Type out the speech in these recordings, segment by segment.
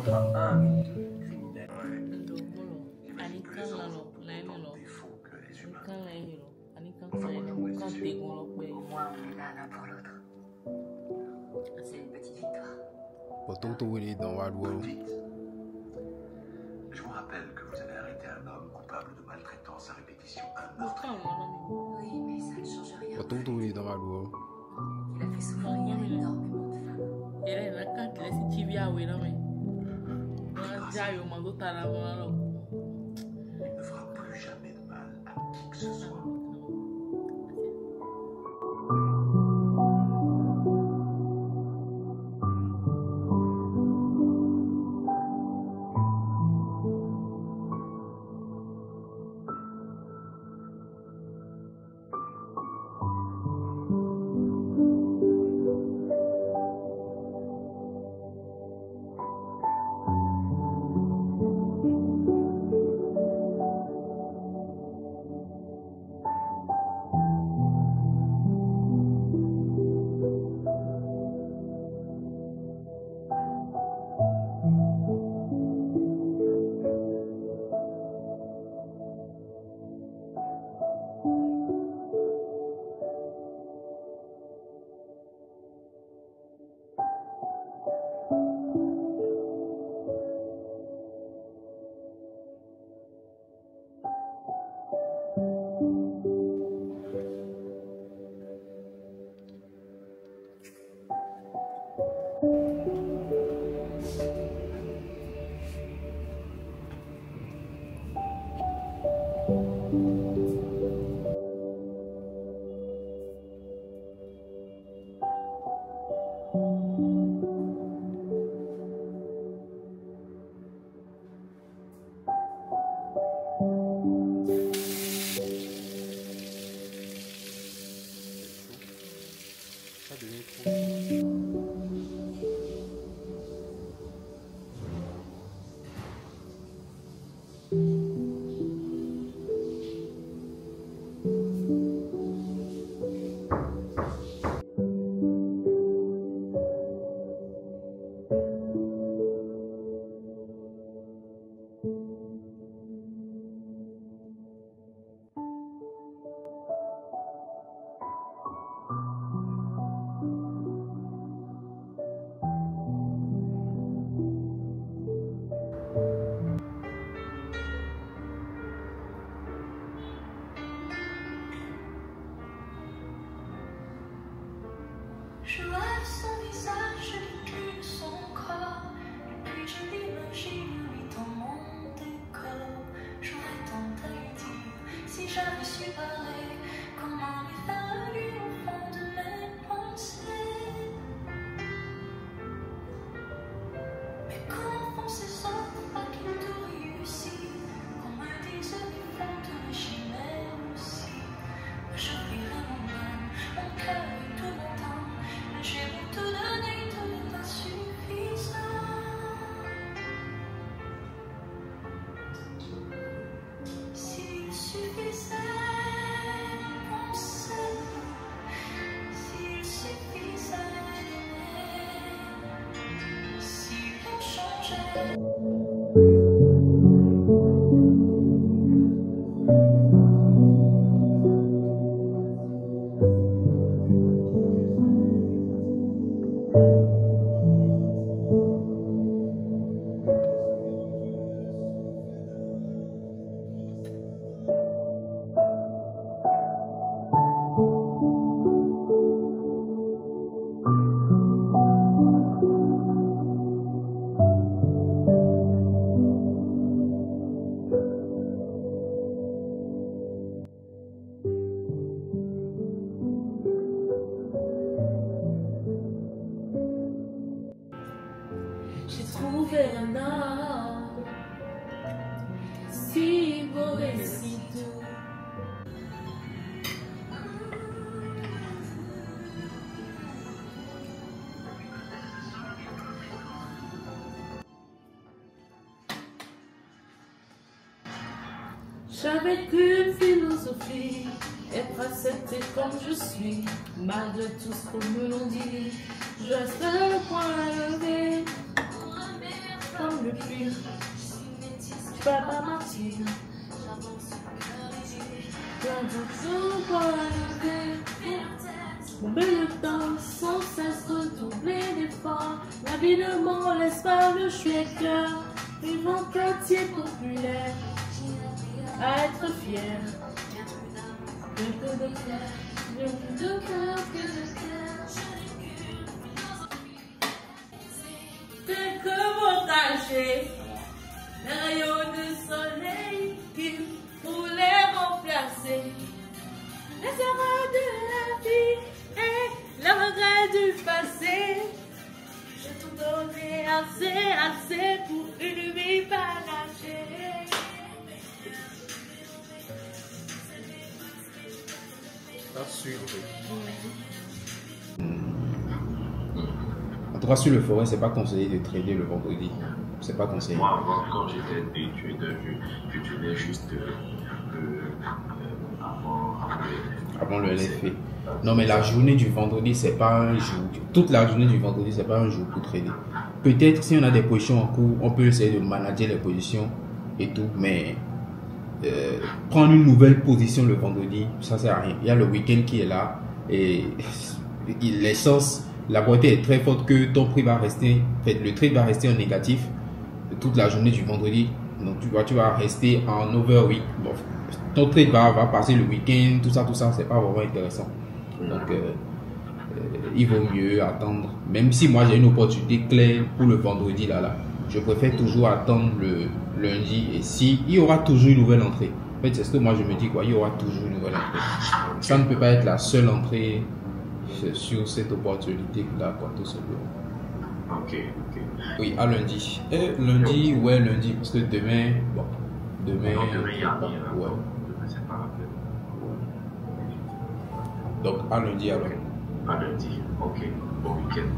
contre un ou deux criminels. Les manipulations sont autant de défauts que les humains. Enfin, moi, je vous reste sûr. Au moins, on est l'un pour l'autre. C'est une petite victoire. Petite. Je vous rappelle que vous avez arrêté un homme coupable de maltraitance à répétition, un meurtre. Oui, mais ça ne change rien. Il a fait souffrir énormément de femmes. Il ne fera plus jamais de mal à qui que ce soit. Je rêve son visage, je décline son corps, et puis je l'imagine lui dans mon décor. J'aurais tant à lui dire si j'avais su parler, comment lui faire lui au fond de mes pensées. Mais comment font ces hommes pour pas qu'ils tout réussissent, qu'on me dise qu'ils font de mes chimères aussi. Moi j'ouvrirai mon âme, mon cœur et tout mon temps. J'ai beau tout donner, tout n'est pas suffisant. S'il suffisait qu'on s'aime, s'il suffisait d'aimer, si l'on changeait. J'ai trouvé un homme si beau et si doux. J'avais qu'une philosophie, être accepté comme je suis, malgré tout ce qu'on me l'on dit. Je reste le point levé. Pour un meilleur comme le pire. Papa Martin. Mon bel temps, sans cesse redoubler d'efforts. L'habillement laisse pas le cœur. Vivant quartier populaire. À être fier. De cœur. C'est que mon tâcher. Les rayons du soleil qui voulaient remplacer les erreurs de la vie et les regrets du passé. J'ai tout donné assez pour une vie panachée. En tout cas, sur le forêt, c'est pas conseillé de trader le vendredi. C'est pas conseillé. Moi, avant, quand j'étais d'études, je tradais juste avant le LFA. Non, mais la journée du vendredi, c'est pas un jour. Toute la journée du vendredi, c'est pas un jour pour trader. Peut-être si on a des positions en cours, on peut essayer de manager les positions et tout, mais prendre une nouvelle position le vendredi, ça sert à rien. Il y a le week-end qui est là et les chances, la probabilité est très forte que ton prix va rester, le trade va rester en négatif toute la journée du vendredi. Donc tu vas rester en overweek. Bon, ton trade va passer le week-end, tout ça, c'est pas vraiment intéressant. Donc il vaut mieux attendre. Même si moi j'ai une opportunité claire pour le vendredi là, je préfère toujours attendre le lundi. Et si il y aura toujours une nouvelle entrée. En fait, c'est ce que moi je me dis, quoi. Il y aura toujours une nouvelle entrée. Ça ne peut pas être la seule entrée sur cette opportunité là, quoi, tout simplement. Ok. Oui, à lundi. Lundi, ouais, lundi, parce que demain, bon, demain, il y a rien. ouais. Demain, c'est pas la peine. Donc, à lundi, alors. À lundi, ok. Bon week-end.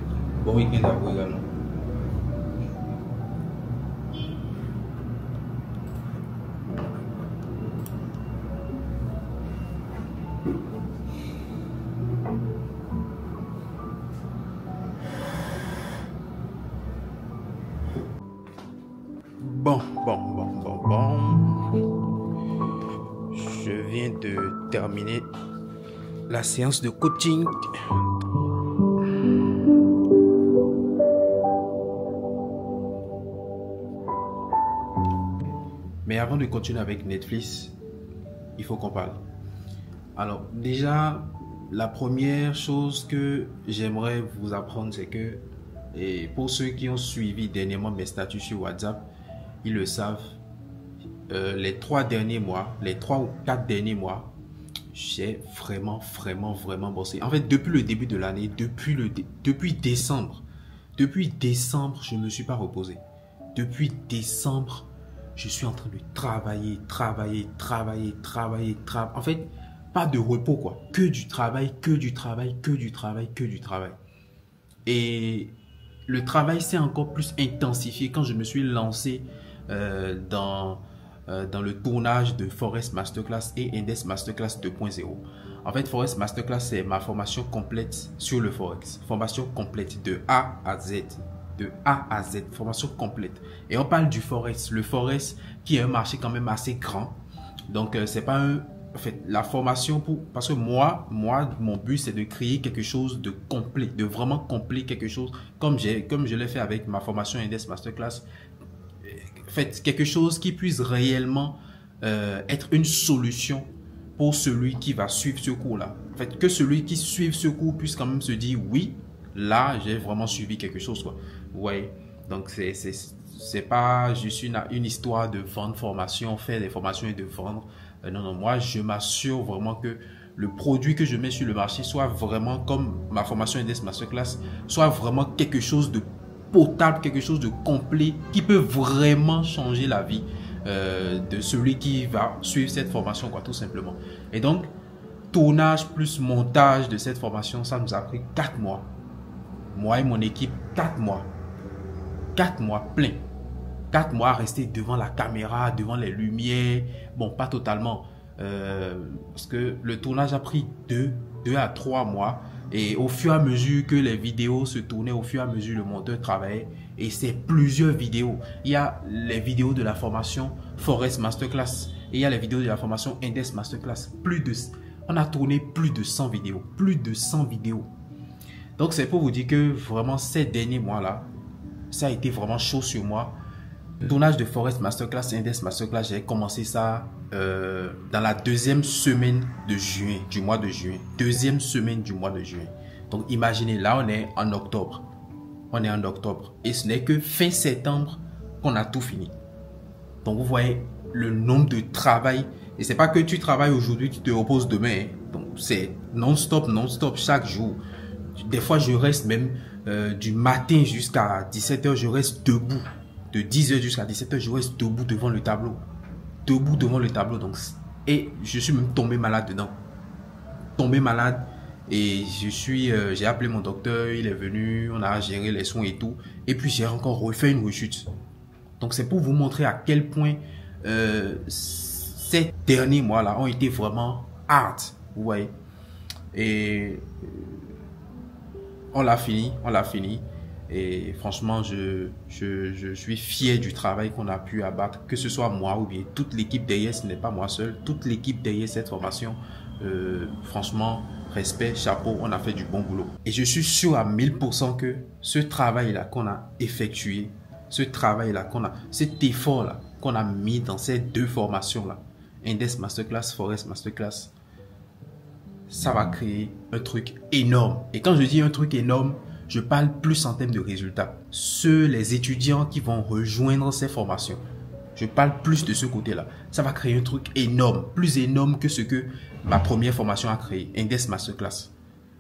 Bon week-end à vous également. Bon. Je viens de terminer la séance de coaching. Mais avant de continuer avec Netflix, il faut qu'on parle. Alors, déjà, la première chose que j'aimerais vous apprendre, c'est que, et pour ceux qui ont suivi dernièrement mes statuts sur WhatsApp, ils le savent, les 3 ou 4 derniers mois, j'ai vraiment bossé. En fait, depuis le début de l'année, depuis décembre, je ne me suis pas reposé. Depuis décembre, je suis en train de travailler. En fait, pas de repos, quoi. Que du travail. Et le travail s'est encore plus intensifié quand je me suis lancé dans le tournage de Forex Masterclass et Index Masterclass 2.0. En fait, Forex Masterclass, c'est ma formation complète sur le Forex. Formation complète de A à Z. Formation complète. Et on parle du Forex. Le Forex qui est un marché quand même assez grand. Donc, c'est pas un... En fait, la formation parce que moi, mon but, c'est de créer quelque chose de complet, de vraiment complet, quelque chose comme je l'ai fait avec ma formation Index Masterclass. En fait, quelque chose qui puisse réellement être une solution pour celui qui va suivre ce cours-là. En fait, que celui qui suive ce cours puisse quand même se dire, oui, là, j'ai vraiment suivi quelque chose, quoi. Ouais, donc c'est pas juste une histoire de vendre formation, faire des formations et de vendre. Non, moi, je m'assure vraiment que le produit que je mets sur le marché soit vraiment comme ma formation Index Masterclass, soit vraiment quelque chose de potable, quelque chose de complet qui peut vraiment changer la vie de celui qui va suivre cette formation, quoi, tout simplement. Et donc, tournage plus montage de cette formation, ça nous a pris 4 mois. Moi et mon équipe, 4 mois. 4 mois plein. 4 mois à rester devant la caméra, devant les lumières. Bon, pas totalement. Parce que le tournage a pris 2 à 3 mois. Et au fur et à mesure que les vidéos se tournaient, au fur et à mesure le monteur travaillait, et c'est plusieurs vidéos. Il y a les vidéos de la formation Forest Masterclass et il y a les vidéos de la formation Indes Masterclass. On a tourné plus de 100 vidéos. Plus de 100 vidéos. Donc c'est pour vous dire que vraiment ces derniers mois-là, ça a été vraiment chaud sur moi. Le tournage de Forest Masterclass et Indes Masterclass, j'ai commencé ça dans la deuxième semaine de juin, du mois de juin. Deuxième semaine du mois de juin. Donc imaginez, là on est en octobre. On est en octobre. Et ce n'est que fin septembre qu'on a tout fini. Donc vous voyez le nombre de travail. Et c'est pas que tu travailles aujourd'hui, tu te reposes demain. Hein. Donc c'est non-stop, chaque jour. Des fois je reste même du matin jusqu'à 17h, je reste debout. De 10h jusqu'à 17h, je reste debout devant le tableau. Debout devant le tableau. Donc, et je suis même tombé malade dedans. Tombé malade. Et j'ai appelé mon docteur, il est venu, on a géré les soins et tout. Et puis j'ai encore refait une rechute. Donc c'est pour vous montrer à quel point ces derniers mois-là ont été vraiment hard. Vous voyez. Et on l'a fini. Et franchement, je suis fier du travail qu'on a pu abattre, que ce soit moi ou bien toute l'équipe derrière, ce n'est pas moi seul, toute l'équipe derrière cette formation. Franchement, respect, chapeau, on a fait du bon boulot. Et je suis sûr à 1000% que ce travail-là qu'on a effectué, cet effort-là qu'on a mis dans ces deux formations-là, Indes Masterclass, Forest Masterclass, ça va créer un truc énorme. Et quand je dis un truc énorme, je parle plus en termes de résultats. Les étudiants qui vont rejoindre ces formations, je parle plus de ce côté-là. Ça va créer un truc énorme, plus énorme que ce que ma première formation a créé, Indes Masterclass.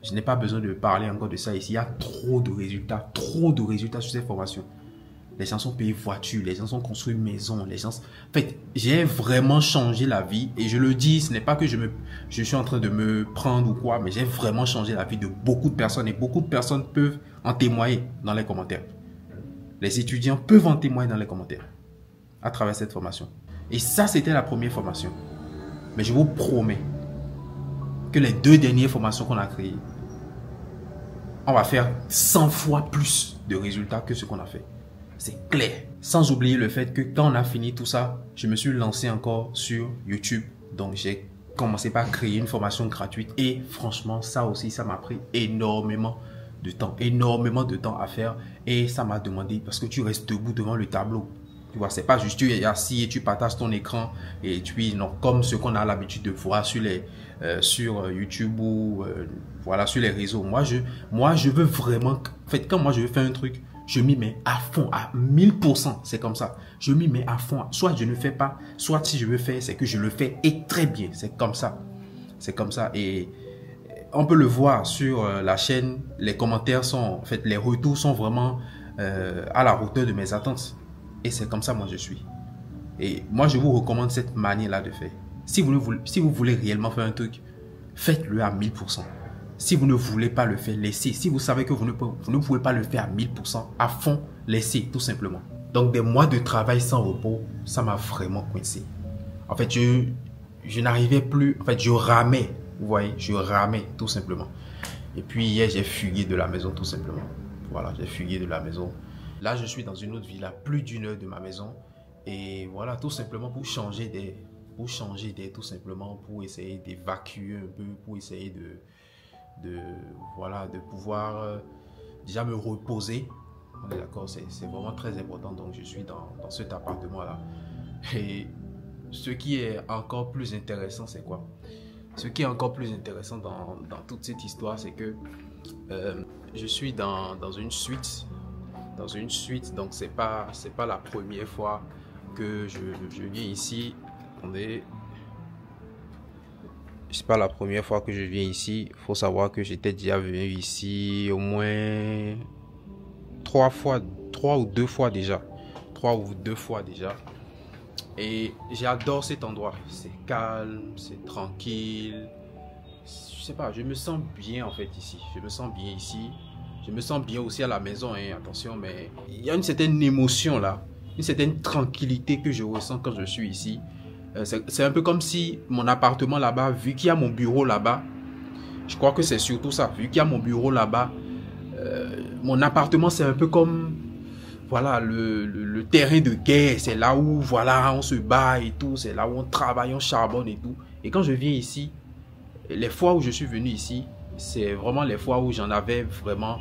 Je n'ai pas besoin de parler encore de ça ici. Il y a trop de résultats sur ces formations. Les gens sont payés voitures, les gens sont construits maisons, En fait, j'ai vraiment changé la vie. Et je le dis, ce n'est pas que je suis en train de me prendre ou quoi, mais j'ai vraiment changé la vie de beaucoup de personnes. Et beaucoup de personnes peuvent en témoigner dans les commentaires. Les étudiants peuvent en témoigner dans les commentaires à travers cette formation. Et ça, c'était la première formation. Mais je vous promets que les deux dernières formations qu'on a créées, on va faire 100 fois plus de résultats que ce qu'on a fait. C'est clair. Sans oublier le fait que quand on a fini tout ça, je me suis lancé encore sur YouTube. Donc j'ai commencé par créer une formation gratuite. Et franchement, ça aussi, ça m'a pris énormément de temps à faire. Et ça m'a demandé, parce que tu restes debout devant le tableau. Tu vois, c'est pas juste tu es assis et tu partages ton écran. Et puis, non, comme ce qu'on a l'habitude de voir sur YouTube ou voilà, sur les réseaux. Moi, je veux vraiment... En fait, quand moi, je veux faire un truc, je m'y mets à fond, à 1000%. C'est comme ça. Je m'y mets à fond. Soit je ne fais pas, soit si je veux faire, c'est que je le fais et très bien. C'est comme ça. C'est comme ça. Et on peut le voir sur la chaîne. Les commentaires sont, en fait, les retours sont vraiment à la hauteur de mes attentes. Et c'est comme ça, moi, je suis. Et moi, je vous recommande cette manière-là de faire. Si vous voulez réellement faire un truc, faites-le à 1000%. Si vous ne voulez pas le faire, laissez. Si vous savez que vous ne pouvez pas le faire à 1000%, à fond, laissez, tout simplement. Donc, des mois de travail sans repos, ça m'a vraiment coincé. En fait, je n'arrivais plus. En fait, je ramais. Vous voyez, je ramais, tout simplement. Et puis, hier, j'ai fugué de la maison, tout simplement. Voilà, j'ai fugué de la maison. Là, je suis dans une autre ville, à plus d'1 heure de ma maison. Et voilà, tout simplement pour changer d'air. Tout simplement pour essayer d'évacuer un peu, pour essayer de pouvoir déjà me reposer. On est d'accord, c'est vraiment très important. Donc je suis dans cet appartement là. Et ce qui est encore plus intéressant, c'est quoi? Ce qui est encore plus intéressant dans toute cette histoire, c'est que je suis dans une suite. Donc c'est pas la première fois que je viens ici. Attendez. C'est pas la première fois que je viens ici. Il faut savoir que j'étais déjà venu ici au moins 3 ou 2 fois déjà. Et j'adore cet endroit. C'est calme, c'est tranquille. Je sais pas, je me sens bien en fait ici. Je me sens bien aussi à la maison, hein, attention, mais il y a une certaine émotion là. Une certaine tranquillité que je ressens quand je suis ici. C'est un peu comme si mon appartement là-bas, vu qu'il y a mon bureau là-bas, Je crois que c'est surtout ça. Vu qu'il y a mon bureau là-bas, mon appartement, c'est un peu comme, voilà, le terrain de guerre. C'est là où, voilà, on se bat et tout. C'est là où on travaille, on charbonne et tout. Et quand je viens ici, les fois où je suis venu ici, c'est vraiment les fois où j'en avais vraiment,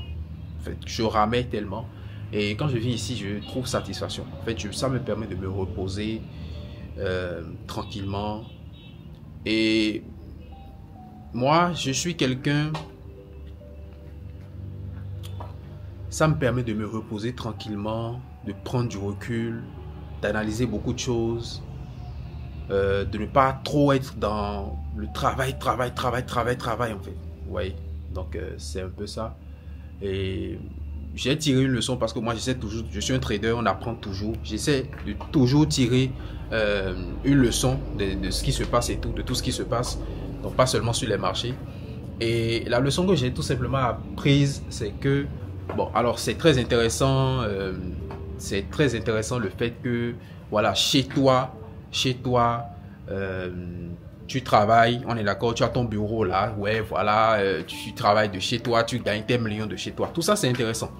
en fait, je ramais tellement. Et quand je viens ici, je trouve satisfaction. En fait, ça me permet de me reposer tranquillement. Et moi, je suis quelqu'un... Ça me permet de me reposer tranquillement, de prendre du recul, d'analyser beaucoup de choses, de ne pas trop être dans le travail en fait. Vous voyez? Donc, c'est un peu ça. Et j'ai tiré une leçon parce que moi, j'essaie toujours, je suis un trader, on apprend toujours. J'essaie de toujours tirer une leçon de ce qui se passe et tout, de tout ce qui se passe. Donc, pas seulement sur les marchés. Et la leçon que j'ai tout simplement apprise, c'est que, bon, alors c'est très intéressant le fait que, voilà, chez toi, tu travailles, on est d'accord, tu as ton bureau là, ouais, voilà, tu travailles de chez toi, tu gagnes tes millions de chez toi. Tout ça, c'est intéressant.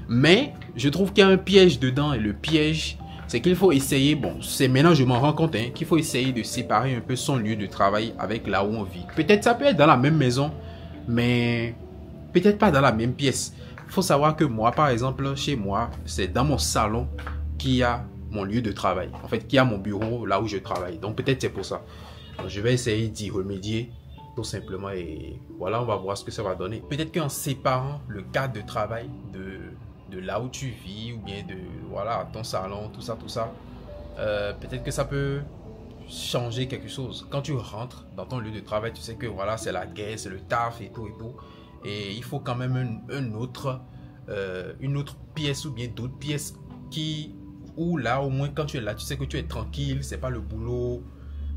Mais je trouve qu'il y a un piège dedans, et le piège, c'est qu'il faut essayer, bon, c'est maintenant je m'en rends compte, hein, qu'il faut essayer de séparer un peu son lieu de travail avec là où on vit. Peut-être ça peut être dans la même maison, mais peut-être pas dans la même pièce. Il faut savoir que moi, par exemple, chez moi, c'est dans mon salon qu'il y a mon lieu de travail. En fait, qu'il y a mon bureau là où je travaille. Donc peut-être c'est pour ça. Donc, je vais essayer d'y remédier tout simplement et voilà, on va voir ce que ça va donner. Peut-être qu'en séparant le cadre de travail de là où tu vis ou bien de voilà, ton salon, tout ça, peut-être que ça peut changer quelque chose. Quand tu rentres dans ton lieu de travail, tu sais que voilà, c'est la guerre, c'est le taf et tout et tout. Et il faut quand même une autre pièce ou bien d'autres pièces où là au moins quand tu es là, tu sais que tu es tranquille, c'est pas le boulot.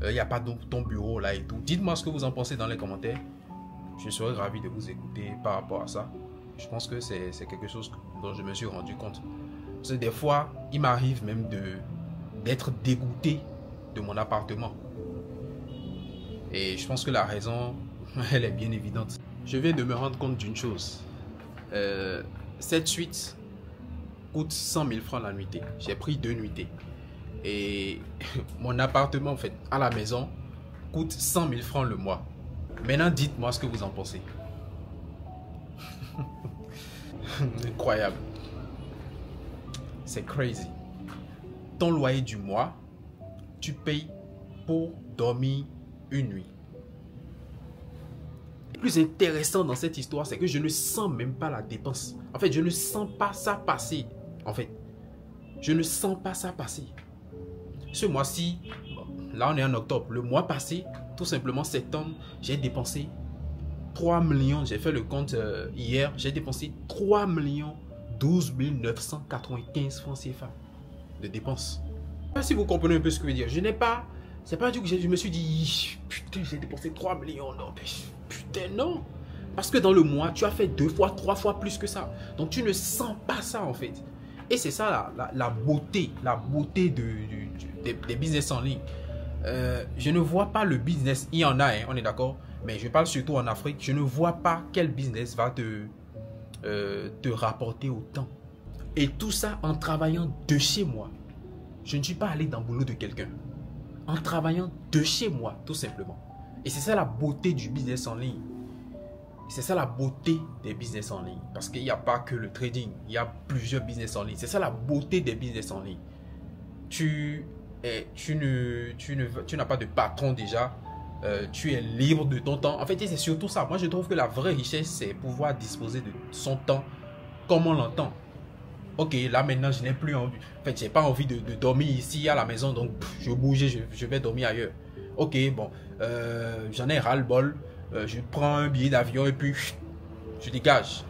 Il n'y a pas ton bureau là et tout. Dites-moi ce que vous en pensez dans les commentaires. Je serais ravi de vous écouter par rapport à ça. Je pense que c'est quelque chose dont je me suis rendu compte. Parce que des fois, il m'arrive même d'être dégoûté de mon appartement. Et je pense que la raison, elle est bien évidente. Je viens de me rendre compte d'une chose. Cette suite coûte 100 000 francs la nuitée. J'ai pris 2 nuitées. Et mon appartement, en fait, à la maison, coûte 100 000 francs le mois. Maintenant, dites-moi ce que vous en pensez. Incroyable. C'est crazy. Ton loyer du mois, tu payes pour dormir une nuit. Le plus intéressant dans cette histoire, c'est que je ne sens même pas la dépense. En fait, je ne sens pas ça passer. En fait, je ne sens pas ça passer. Ce mois-ci, bon, là on est en octobre, le mois passé, tout simplement septembre, j'ai dépensé 3 millions, j'ai fait le compte hier, j'ai dépensé 3 12 995 francs CFA de dépenses. Si vous comprenez un peu ce que je veux dire, je n'ai pas, c'est pas du tout que je me suis dit, putain j'ai dépensé 3 millions, non, putain non. Parce que dans le mois, tu as fait 2 fois, 3 fois plus que ça. Donc tu ne sens pas ça en fait. Et c'est ça la beauté des business en ligne. Je ne vois pas le business, il y en a, hein, on est d'accord, mais je parle surtout en Afrique, je ne vois pas quel business va te rapporter autant. Et tout ça en travaillant de chez moi. Je ne suis pas allé dans le boulot de quelqu'un. En travaillant de chez moi, tout simplement. Et c'est ça la beauté du business en ligne. C'est ça la beauté des business en ligne. Parce qu'il n'y a pas que le trading. Il y a plusieurs business en ligne. C'est ça la beauté des business en ligne. Tu n'as pas de patron déjà. Tu es libre de ton temps. En fait, c'est surtout ça. Moi, je trouve que la vraie richesse, c'est pouvoir disposer de son temps comme on l'entend. Ok, là maintenant, je n'ai plus envie. En fait, je n'ai pas envie de dormir ici à la maison. Donc, je vais bouger, je vais dormir ailleurs. Ok, bon, j'en ai ras-le-bol. Je prends un billet d'avion et puis je dégage.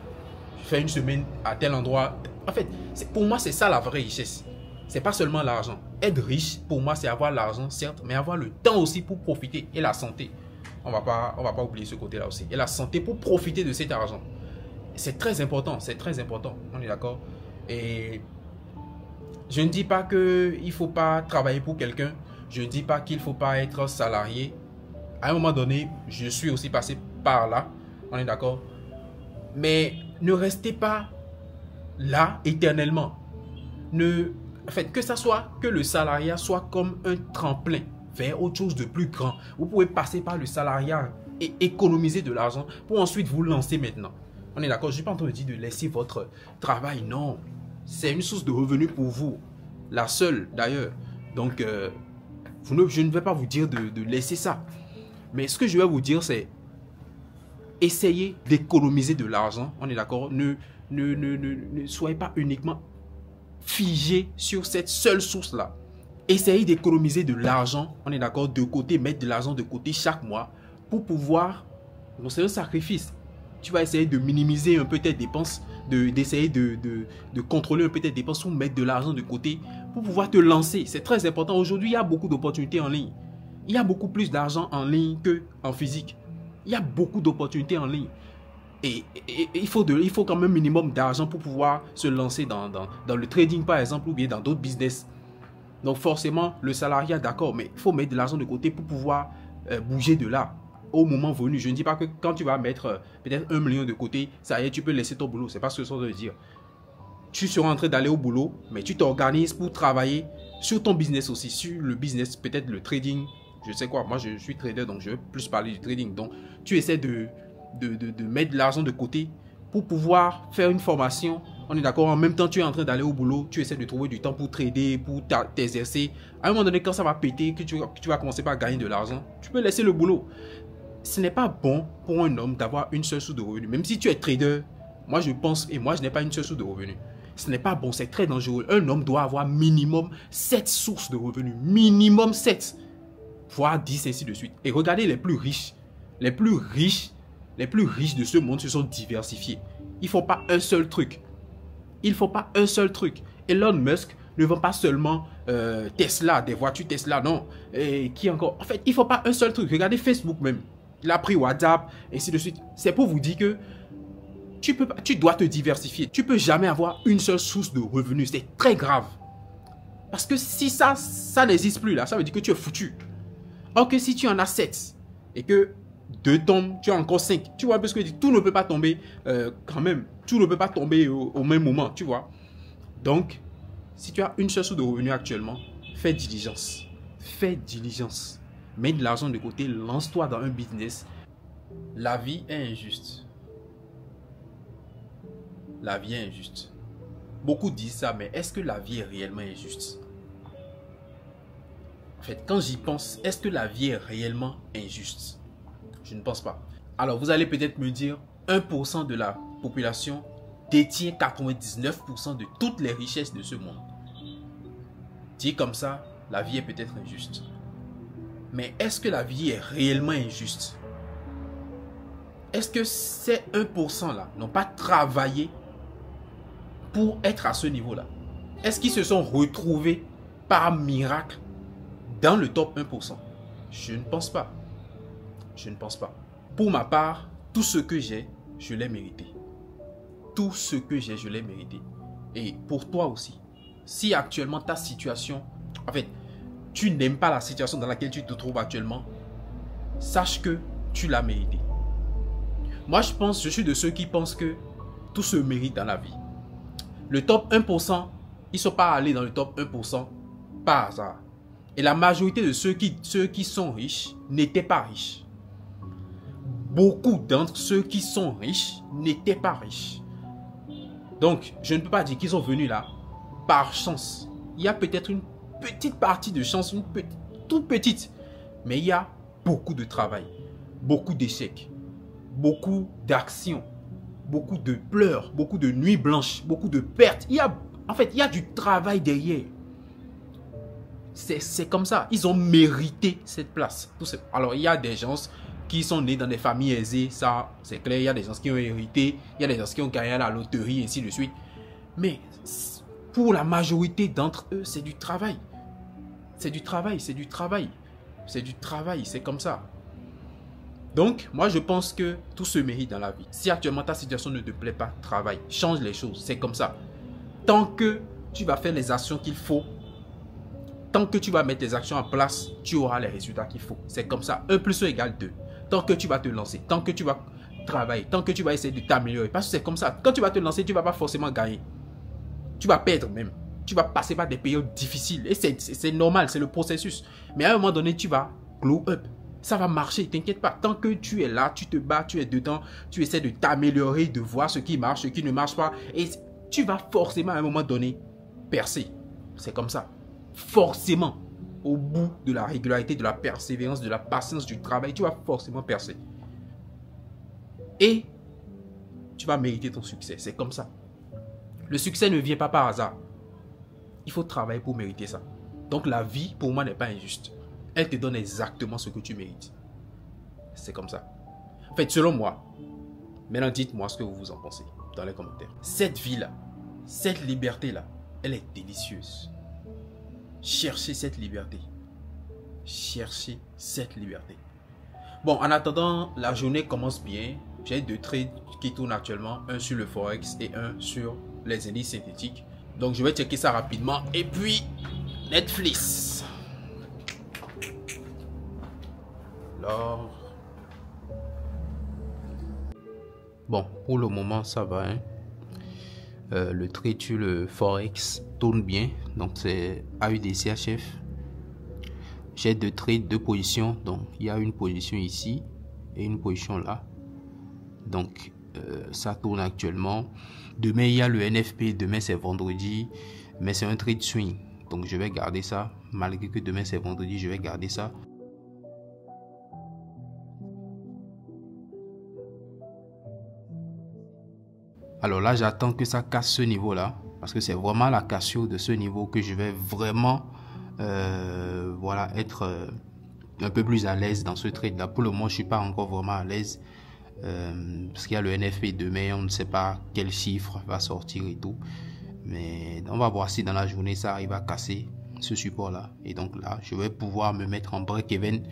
Je fais une semaine à tel endroit. En fait, pour moi, c'est ça la vraie richesse. C'est pas seulement l'argent. Être riche, pour moi, c'est avoir l'argent, certes, mais avoir le temps aussi pour profiter et la santé. On va pas oublier ce côté-là aussi. Et la santé pour profiter de cet argent. C'est très important, c'est très important. On est d'accord? Et je ne dis pas qu'il ne faut pas travailler pour quelqu'un. Je ne dis pas qu'il ne faut pas être salarié. À un moment donné, je suis aussi passé par là. On est d'accord? Mais ne restez pas là éternellement. En fait, que le salariat soit comme un tremplin vers autre chose de plus grand. Vous pouvez passer par le salariat et économiser de l'argent pour ensuite vous lancer maintenant. On est d'accord? Je ne suis pas en train de dire de laisser votre travail. Non. C'est une source de revenus pour vous. La seule d'ailleurs. Donc, je ne vais pas vous dire de laisser ça. Mais ce que je vais vous dire, c'est essayez d'économiser de l'argent. On est d'accord? Ne soyez pas uniquement figé sur cette seule source-là. Essayez d'économiser de l'argent. On est d'accord? De côté, mettre de l'argent de côté chaque mois pour pouvoir... Donc, c'est un sacrifice. Tu vas essayer de minimiser un peu tes dépenses, d'essayer de contrôler un peu tes dépenses ou mettre de l'argent de côté pour pouvoir te lancer. C'est très important. Aujourd'hui, il y a beaucoup d'opportunités en ligne. Il y a beaucoup plus d'argent en ligne qu'en physique. Il y a beaucoup d'opportunités en ligne. Et il faut quand même un minimum d'argent pour pouvoir se lancer dans le trading, par exemple, ou bien dans d'autres business. Donc forcément, le salariat, d'accord, mais il faut mettre de l'argent de côté pour pouvoir bouger de là. Au moment venu, je ne dis pas que quand tu vas mettre peut-être 1 million de côté, ça y est, tu peux laisser ton boulot. C'est pas ce que je veux dire. Tu seras en train d'aller au boulot, mais tu t'organises pour travailler sur ton business aussi, sur le business, peut-être le trading. Je sais quoi, moi je suis trader, donc je vais plus parler du trading. Donc tu essaies de mettre de l'argent de côté pour pouvoir faire une formation. On est d'accord, en même temps tu es en train d'aller au boulot, tu essaies de trouver du temps pour trader, pour t'exercer. À un moment donné, quand ça va péter, que tu vas commencer par gagner de l'argent, tu peux laisser le boulot. Ce n'est pas bon pour un homme d'avoir une seule source de revenus. Même si tu es trader, moi je pense, et moi je n'ai pas une seule source de revenus. Ce n'est pas bon, c'est très dangereux. Un homme doit avoir minimum 7 sources de revenus. Minimum 7. Voire 10, ainsi de suite. Et regardez les plus riches. Les plus riches de ce monde se sont diversifiés. Il ne faut pas un seul truc. Il ne faut pas un seul truc. Elon Musk ne vend pas seulement Tesla, des voitures Tesla, non. Et qui encore? En fait, il ne faut pas un seul truc. Regardez Facebook même. Il a pris WhatsApp, ainsi de suite. C'est pour vous dire que tu dois te diversifier. Tu ne peux jamais avoir une seule source de revenus. C'est très grave. Parce que si ça n'existe plus là, ça veut dire que tu es foutu. Or que si tu en as 7 et que 2 tombent, tu as encore 5. Tu vois un peu ce que je dis. Tout ne peut pas tomber quand même. Tout ne peut pas tomber au même moment, tu vois. Donc, si tu as une seule source de revenus actuellement, fais diligence. Fais diligence. Mets de l'argent de côté, lance-toi dans un business. La vie est injuste. La vie est injuste. Beaucoup disent ça, mais est-ce que la vie est réellement injuste? En fait, quand j'y pense, est-ce que la vie est réellement injuste? Je ne pense pas. Alors, vous allez peut-être me dire, 1% de la population détient 99% de toutes les richesses de ce monde. Dit comme ça, la vie est peut-être injuste. Mais est-ce que la vie est réellement injuste? Est-ce que ces 1% là n'ont pas travaillé pour être à ce niveau-là? Est-ce qu'ils se sont retrouvés par miracle dans le top 1%? Je ne pense pas. Je ne pense pas. Pour ma part, tout ce que j'ai, je l'ai mérité. Tout ce que j'ai, je l'ai mérité. Et pour toi aussi, si actuellement ta situation, en fait, tu n'aimes pas la situation dans laquelle tu te trouves actuellement, sache que tu l'as mérité. Moi, je suis de ceux qui pensent que tout se mérite dans la vie. Le top 1%, ils ne sont pas allés dans le top 1% par hasard. Et la majorité de ceux qui sont riches n'étaient pas riches. Beaucoup d'entre ceux qui sont riches n'étaient pas riches. Donc, je ne peux pas dire qu'ils sont venus là par chance. Il y a peut-être une petite partie de chance, toute petite. Mais il y a beaucoup de travail, beaucoup d'échecs, beaucoup d'actions, beaucoup de pleurs, beaucoup de nuits blanches, beaucoup de pertes. En fait, il y a du travail derrière. C'est comme ça. Ils ont mérité cette place. Alors, il y a des gens qui sont nés dans des familles aisées. Ça, c'est clair. Il y a des gens qui ont hérité. Il y a des gens qui ont gagné à la loterie, ainsi de suite. Mais pour la majorité d'entre eux, c'est du travail. C'est du travail, c'est du travail. C'est du travail, c'est comme ça. Donc, moi, je pense que tout se mérite dans la vie. Si actuellement ta situation ne te plaît pas, travaille. Change les choses, c'est comme ça. Tant que tu vas faire les actions qu'il faut, tant que tu vas mettre les actions en place, tu auras les résultats qu'il faut. C'est comme ça. 1 + 1 = 2. Tant que tu vas te lancer, tant que tu vas travailler, tant que tu vas essayer de t'améliorer. Parce que c'est comme ça. Quand tu vas te lancer, tu ne vas pas forcément gagner. Tu vas perdre même. Tu vas passer par des périodes difficiles. Et c'est normal, c'est le processus. Mais à un moment donné, tu vas glow up. Ça va marcher, t'inquiète pas. Tant que tu es là, tu te bats, tu es dedans, tu essaies de t'améliorer, de voir ce qui marche, ce qui ne marche pas. Et tu vas forcément à un moment donné percer. C'est comme ça. Forcément, au bout de la régularité, de la persévérance, de la patience, du travail, tu vas forcément percer. Et tu vas mériter ton succès. C'est comme ça. Le succès ne vient pas par hasard. Il faut travailler pour mériter ça. Donc la vie, pour moi, n'est pas injuste. Elle te donne exactement ce que tu mérites. C'est comme ça. En fait, selon moi, maintenant dites-moi ce que vous en pensez dans les commentaires. Cette vie-là, cette liberté-là, elle est délicieuse. Cherchez cette liberté. Cherchez cette liberté. Bon, en attendant, la journée commence bien. J'ai 2 trades qui tournent actuellement. Un sur le Forex et un sur les indices synthétiques. Donc, je vais checker ça rapidement. Et puis, Netflix. Alors... Bon, pour le moment, ça va. Hein? Le trade sur le Forex tourne bien. Donc, c'est AUDCHF. J'ai 2 trades, 2 positions. Donc, il y a une position ici et une position là. Donc, ça tourne actuellement. Demain, il y a le NFP. Demain, c'est vendredi. Mais c'est un trade swing. Donc, je vais garder ça. Malgré que demain, c'est vendredi, je vais garder ça. Alors là, j'attends que ça casse ce niveau-là. Parce que c'est vraiment la cassure de ce niveau que je vais vraiment voilà, être un peu plus à l'aise dans ce trade-là. Pour le moment, je ne suis pas encore vraiment à l'aise. Parce qu'il y a le NFP demain, on ne sait pas quel chiffre va sortir et tout. Mais on va voir si dans la journée, ça arrive à casser ce support-là. Et donc là, je vais pouvoir me mettre en break-even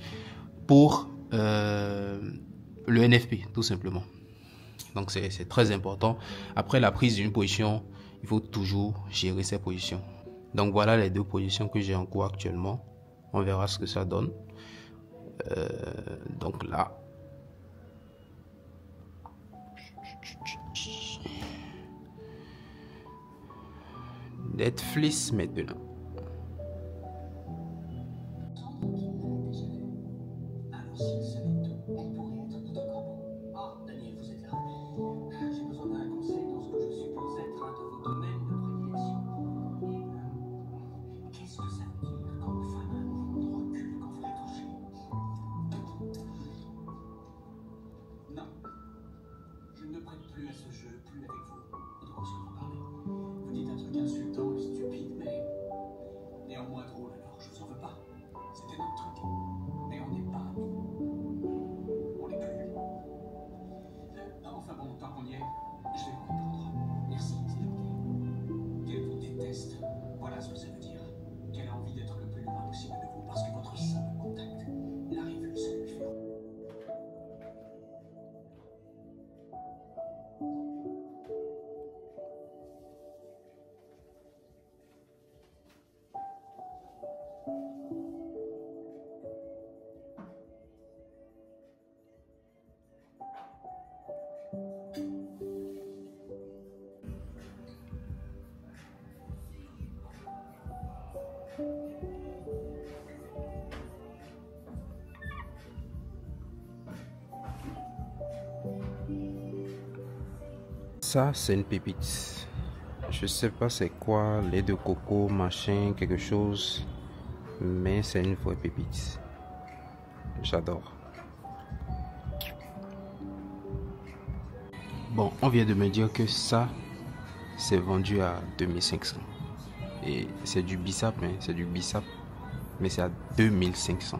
pour le NFP, tout simplement. Donc c'est très important. Après la prise d'une position, il faut toujours gérer ses positions. Donc voilà les 2 positions que j'ai en cours actuellement. On verra ce que ça donne. Donc là. Netflix maintenant. Ça, c'est une pépite. Je sais pas c'est quoi, lait de coco, machin, quelque chose. Mais c'est une vraie pépite. J'adore. Bon, on vient de me dire que ça, c'est vendu à 2500. Et c'est du bissap, hein, c'est du bissap. Mais c'est à 2500.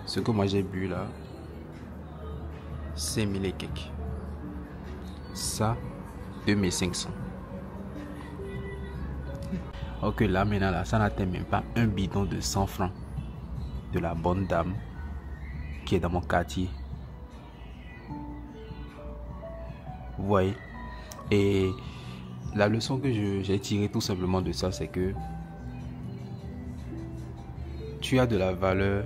Ce que moi j'ai bu là, c'est 1000 et quelques. Ça, 2500. Ok, là maintenant, là, ça n'atteint même pas un bidon de 100 francs de la bonne dame qui est dans mon quartier. Vous voyez? Et la leçon que j'ai tirée tout simplement de ça, c'est que tu as de la valeur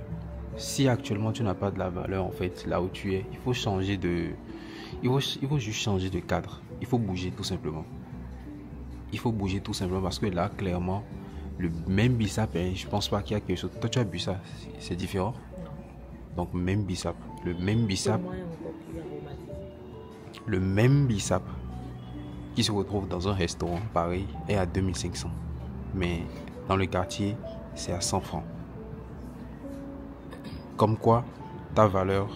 si actuellement tu n'as pas de la valeur en fait là où tu es, il faut changer de... Il faut juste changer de cadre. Il faut bouger tout simplement. Il faut bouger tout simplement parce que là, clairement, le même bissap, hein, je pense pas qu'il y a quelque chose. Toi, tu as bu ça, c'est différent? Non. Donc, même bissap. Le même bissap. Pour moi, encore plus aromatisé. Le même bissap qui se retrouve dans un restaurant pareil est à 2500. Mais dans le quartier, c'est à 100 francs. Comme quoi, ta valeur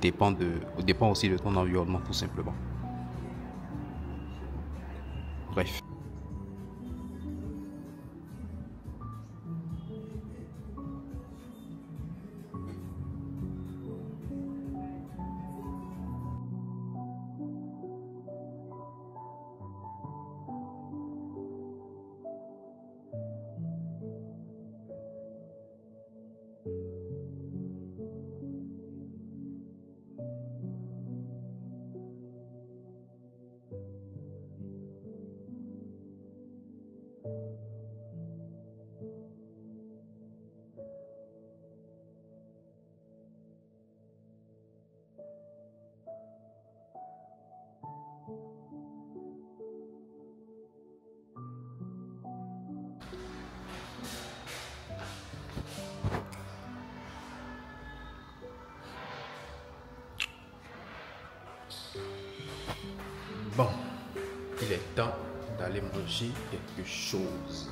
dépend aussi de ton environnement tout simplement. Bref. Bon, il est temps d'aller manger quelque chose.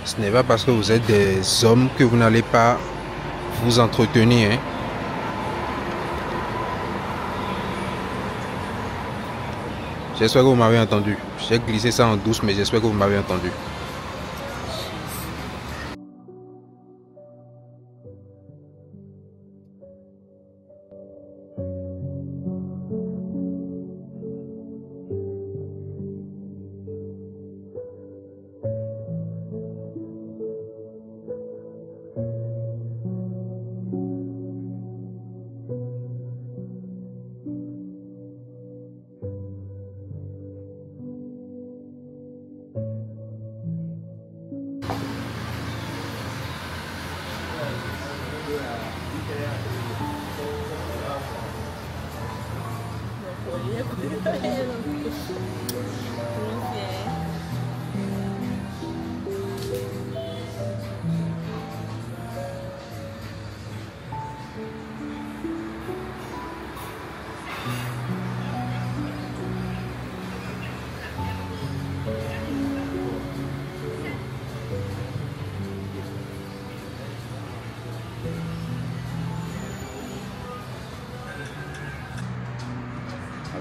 Ce n'est pas parce que vous êtes des hommes que vous n'allez pas vous entretenir. Hein. J'espère que vous m'avez entendu. J'ai glissé ça en douce, mais j'espère que vous m'avez entendu.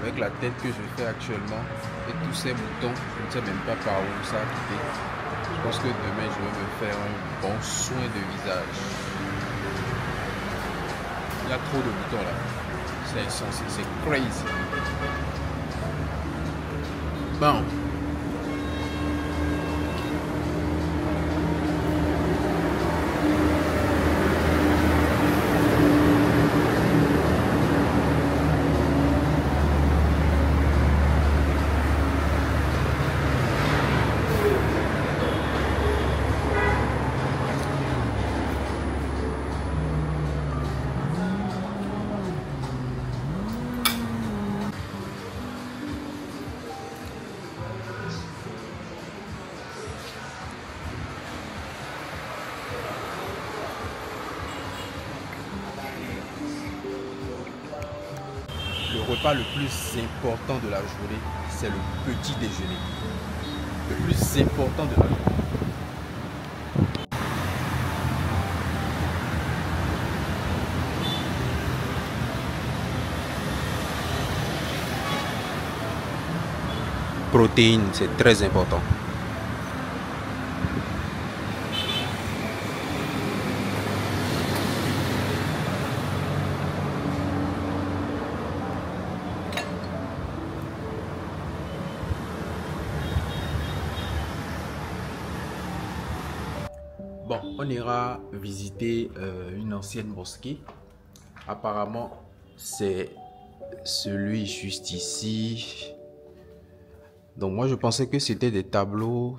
Avec la tête que je fais actuellement et tous ces boutons, je ne sais même pas par où ça a quitté. Je pense que demain je vais me faire un bon soin de visage. Il y a trop de boutons là. C'est insensé, c'est crazy. Bon. repas le plus important de la journée, c'est le petit déjeuner. Le plus important de la journée. Protéines, c'est très important. Bon, on ira visiter une ancienne mosquée. Apparemment, c'est celui juste ici. Donc moi, je pensais que c'était des tableaux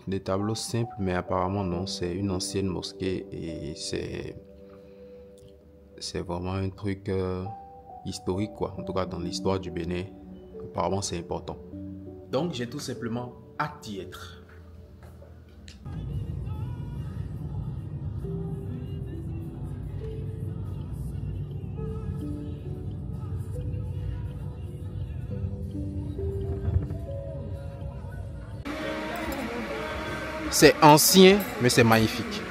simples, mais apparemment non, c'est une ancienne mosquée et c'est vraiment un truc historique, quoi. En tout cas, dans l'histoire du Bénin, apparemment, c'est important. Donc, j'ai tout simplement hâte d'y être. C'est ancien, mais c'est magnifique.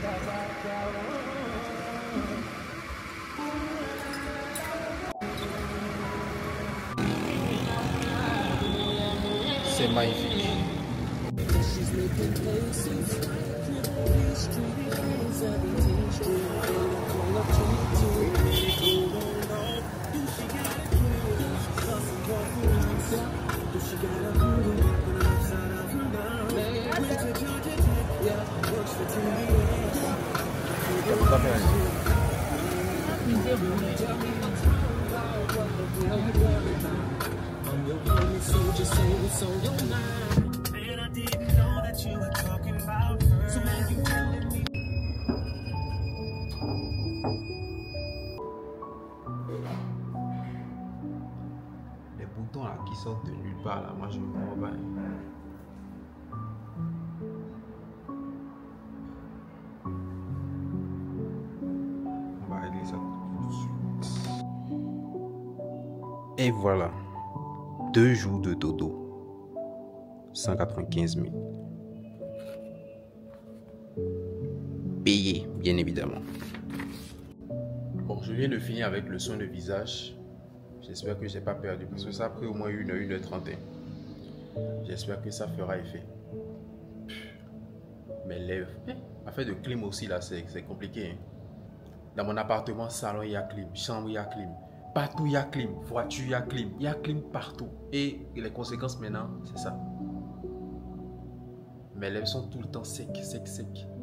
C'est magnifique. Les boutons là qui sortent de nulle part là, moi je me comprends pas. On va régler ça tout de suite. Et voilà, 2 jours de dodo, 195 000. Payé, bien évidemment. Bon, je viens de finir avec le soin de visage. J'espère que j'ai pas perdu parce que ça a pris au moins 1h31. J'espère que ça fera effet. Mes lèvres. Affaire de clim aussi là, c'est compliqué. Hein. Dans mon appartement, salon, il y a clim. Chambre, il y a clim. Partout, il y a clim. Voiture, il y a clim. Il y a clim partout. Et les conséquences maintenant, c'est ça. Mes lèvres sont tout le temps secs.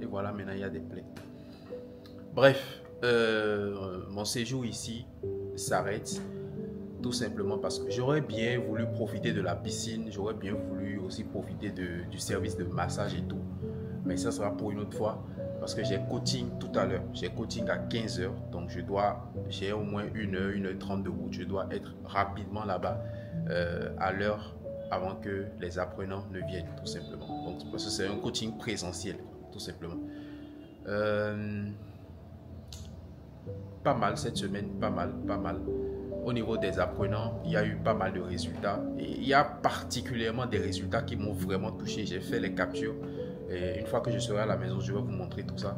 Et voilà, maintenant, il y a des plaies. Bref, mon séjour ici s'arrête. Tout simplement parce que j'aurais bien voulu profiter de la piscine. J'aurais bien voulu aussi profiter du service de massage et tout. Mais ça sera pour une autre fois. Parce que j'ai coaching tout à l'heure. J'ai coaching à 15 h. Donc j'ai au moins 1h30 de route. Je dois être rapidement là-bas à l'heure avant que les apprenants ne viennent, tout simplement. Donc, parce que c'est un coaching présentiel, tout simplement. Pas mal cette semaine, pas mal. Au niveau des apprenants, il y a eu pas mal de résultats. Et il y a particulièrement des résultats qui m'ont vraiment touché. J'ai fait les captures. Et une fois que je serai à la maison, je vais vous montrer tout ça.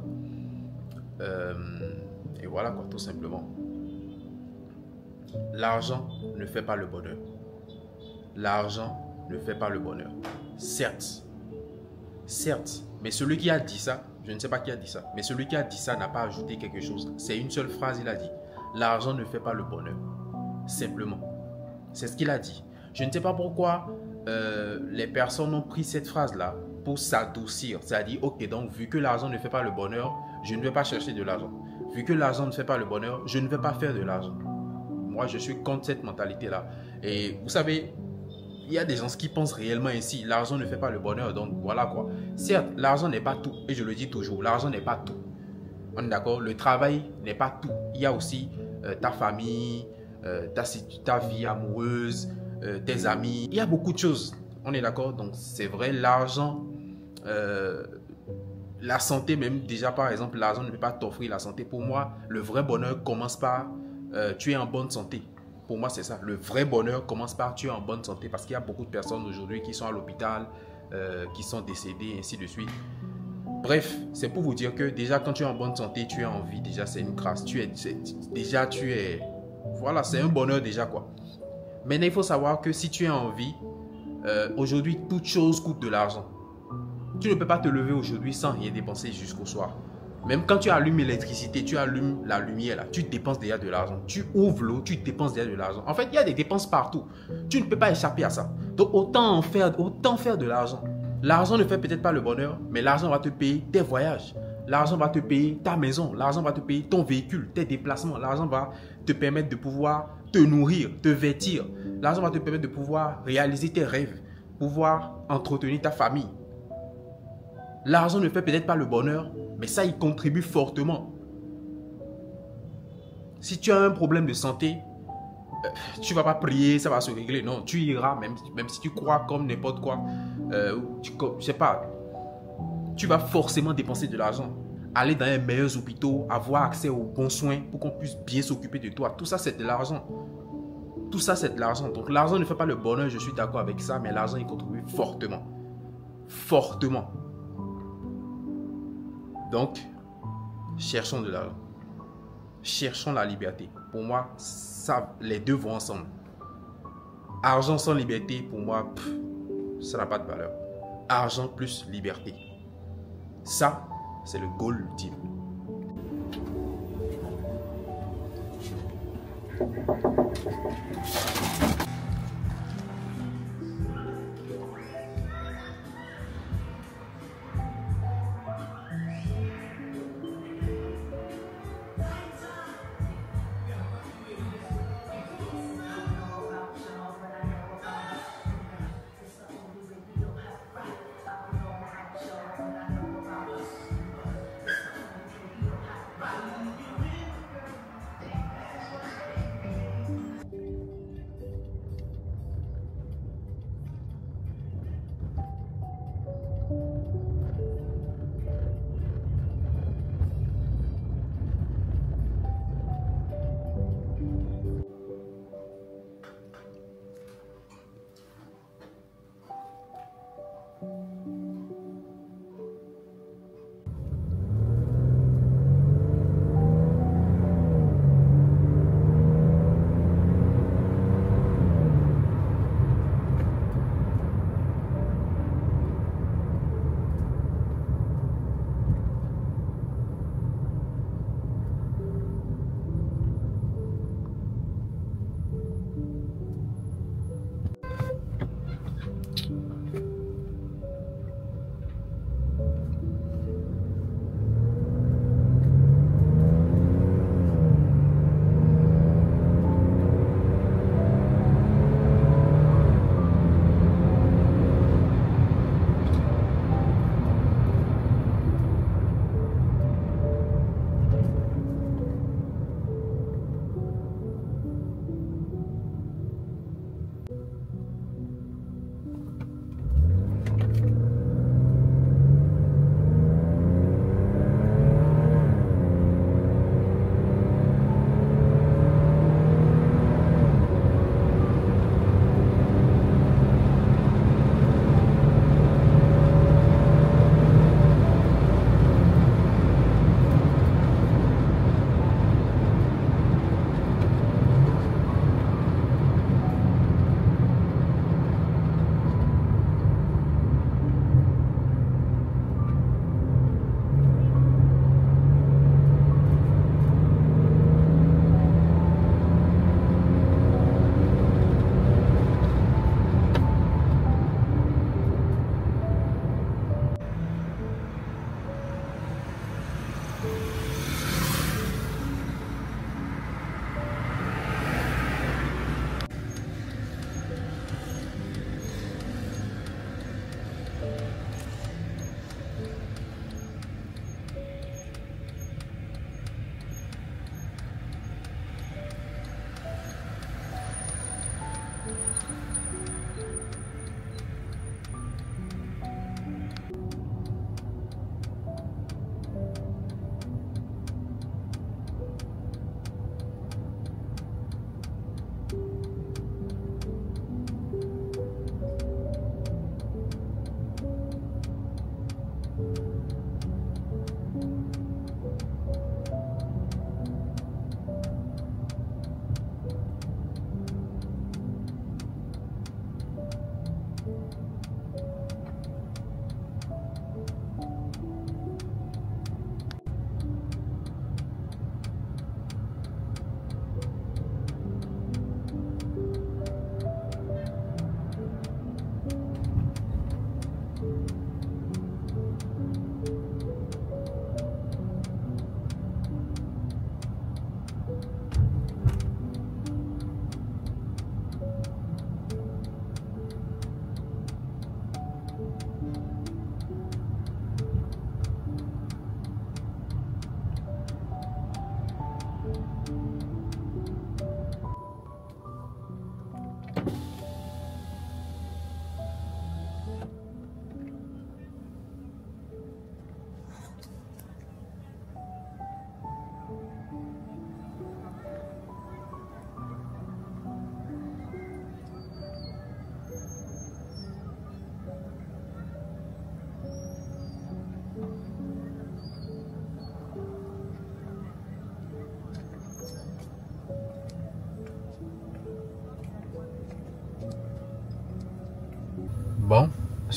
Et voilà quoi, tout simplement. L'argent ne fait pas le bonheur. L'argent ne fait pas le bonheur. Certes. Mais celui qui a dit ça, je ne sais pas qui a dit ça, mais celui qui a dit ça n'a pas ajouté quelque chose. C'est une seule phrase, il a dit. L'argent ne fait pas le bonheur. Simplement. C'est ce qu'il a dit. Je ne sais pas pourquoi les personnes ont pris cette phrase-là pour s'adoucir. C'est-à-dire, ok, donc vu que l'argent ne fait pas le bonheur, je ne vais pas chercher de l'argent. Vu que l'argent ne fait pas le bonheur, je ne vais pas faire de l'argent. Moi, je suis contre cette mentalité-là. Et vous savez, il y a des gens qui pensent réellement ainsi. L'argent ne fait pas le bonheur, donc voilà quoi. Certes, l'argent n'est pas tout. Et je le dis toujours, l'argent n'est pas tout. On est d'accord? Le travail n'est pas tout. Il y a aussi ta famille, ta vie amoureuse, tes amis. Il y a beaucoup de choses. On est d'accord? Donc c'est vrai, l'argent, la santé même, déjà par exemple, l'argent ne peut pas t'offrir la santé. Pour moi, le vrai bonheur commence par tu es en bonne santé. Pour moi, c'est ça. Le vrai bonheur commence par tu es en bonne santé, parce qu'il y a beaucoup de personnes aujourd'hui qui sont à l'hôpital, qui sont décédées, ainsi de suite. Bref, c'est pour vous dire que déjà quand tu es en bonne santé, tu es en vie, déjà c'est une grâce. Voilà, c'est un bonheur déjà quoi. Maintenant, il faut savoir que si tu es en vie, aujourd'hui, toute chose coûte de l'argent. Tu ne peux pas te lever aujourd'hui sans rien dépenser jusqu'au soir. Même quand tu allumes l'électricité, tu allumes la lumière, là, tu dépenses déjà de l'argent. Tu ouvres l'eau, tu dépenses déjà de l'argent. En fait, il y a des dépenses partout. Tu ne peux pas échapper à ça. Donc, autant faire de l'argent. L'argent ne fait peut-être pas le bonheur, mais l'argent va te payer tes voyages. L'argent va te payer ta maison. L'argent va te payer ton véhicule, tes déplacements. L'argent va te permettre de pouvoir te nourrir, te vêtir. L'argent va te permettre de pouvoir réaliser tes rêves, pouvoir entretenir ta famille. L'argent ne fait peut-être pas le bonheur, mais ça y contribue fortement. Si tu as un problème de santé, tu ne vas pas prier, ça va se régler. Non, tu iras, même si tu crois comme n'importe quoi. Je sais pas. Tu vas forcément dépenser de l'argent. Aller dans les meilleurs hôpitaux, avoir accès aux bons soins pour qu'on puisse bien s'occuper de toi. Tout ça, c'est de l'argent. Tout ça, c'est de l'argent. Donc, l'argent ne fait pas le bonheur, je suis d'accord avec ça, mais l'argent, il contribue fortement. Fortement. Donc, cherchons de l'argent. Cherchons la liberté. Pour moi, ça, les deux vont ensemble. Argent sans liberté, pour moi, ça n'a pas de valeur. Argent plus liberté. Ça, c'est le goal ultime.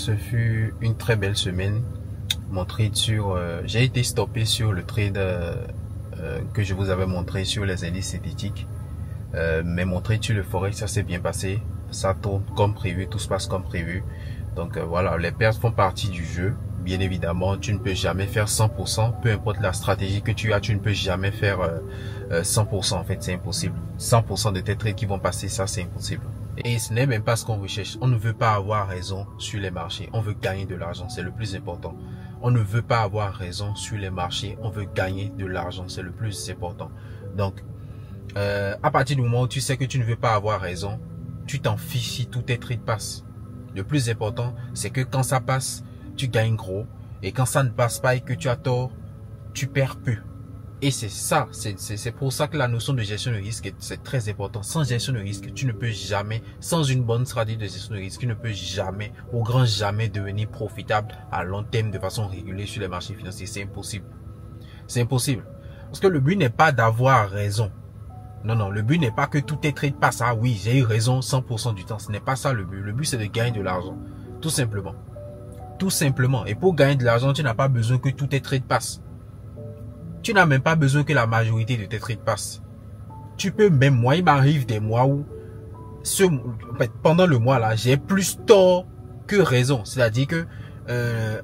ce fut une très belle semaine. Mon trade sur... j'ai été stoppé sur le trade que je vous avais montré sur les indices synthétiques. Mais mon trade sur le Forex, ça s'est bien passé. Ça tourne comme prévu, tout se passe comme prévu. Donc voilà, les pertes font partie du jeu. Bien évidemment, tu ne peux jamais faire 100%. Peu importe la stratégie que tu as, tu ne peux jamais faire 100%. En fait, c'est impossible. 100% de tes trades qui vont passer, ça c'est impossible. Et ce n'est même pas ce qu'on recherche. On ne veut pas avoir raison sur les marchés. On veut gagner de l'argent, c'est le plus important. On ne veut pas avoir raison sur les marchés. On veut gagner de l'argent, c'est le plus important. Donc, à partir du moment où tu sais que tu ne veux pas avoir raison, tu t'en fiches si tous tes trades passent. Le plus important, c'est que quand ça passe, tu gagnes gros. Et quand ça ne passe pas et que tu as tort, tu perds peu. Et c'est ça, c'est pour ça que la notion de gestion de risque, c'est très important. Sans gestion de risque, tu ne peux jamais, sans une bonne stratégie de gestion de risque, tu ne peux jamais, au grand jamais, devenir profitable à long terme de façon régulière sur les marchés financiers. C'est impossible. C'est impossible. Parce que le but n'est pas d'avoir raison. Non, non, le but n'est pas que tous tes trades passent. Ah oui, j'ai eu raison 100% du temps. Ce n'est pas ça le but. Le but, c'est de gagner de l'argent. Tout simplement. Tout simplement. Et pour gagner de l'argent, tu n'as pas besoin que tous tes trades passent. Tu n'as même pas besoin que la majorité de tes trades passent. Tu peux même, moi, il m'arrive des mois où, pendant le mois là, j'ai plus tort que raison. C'est-à-dire que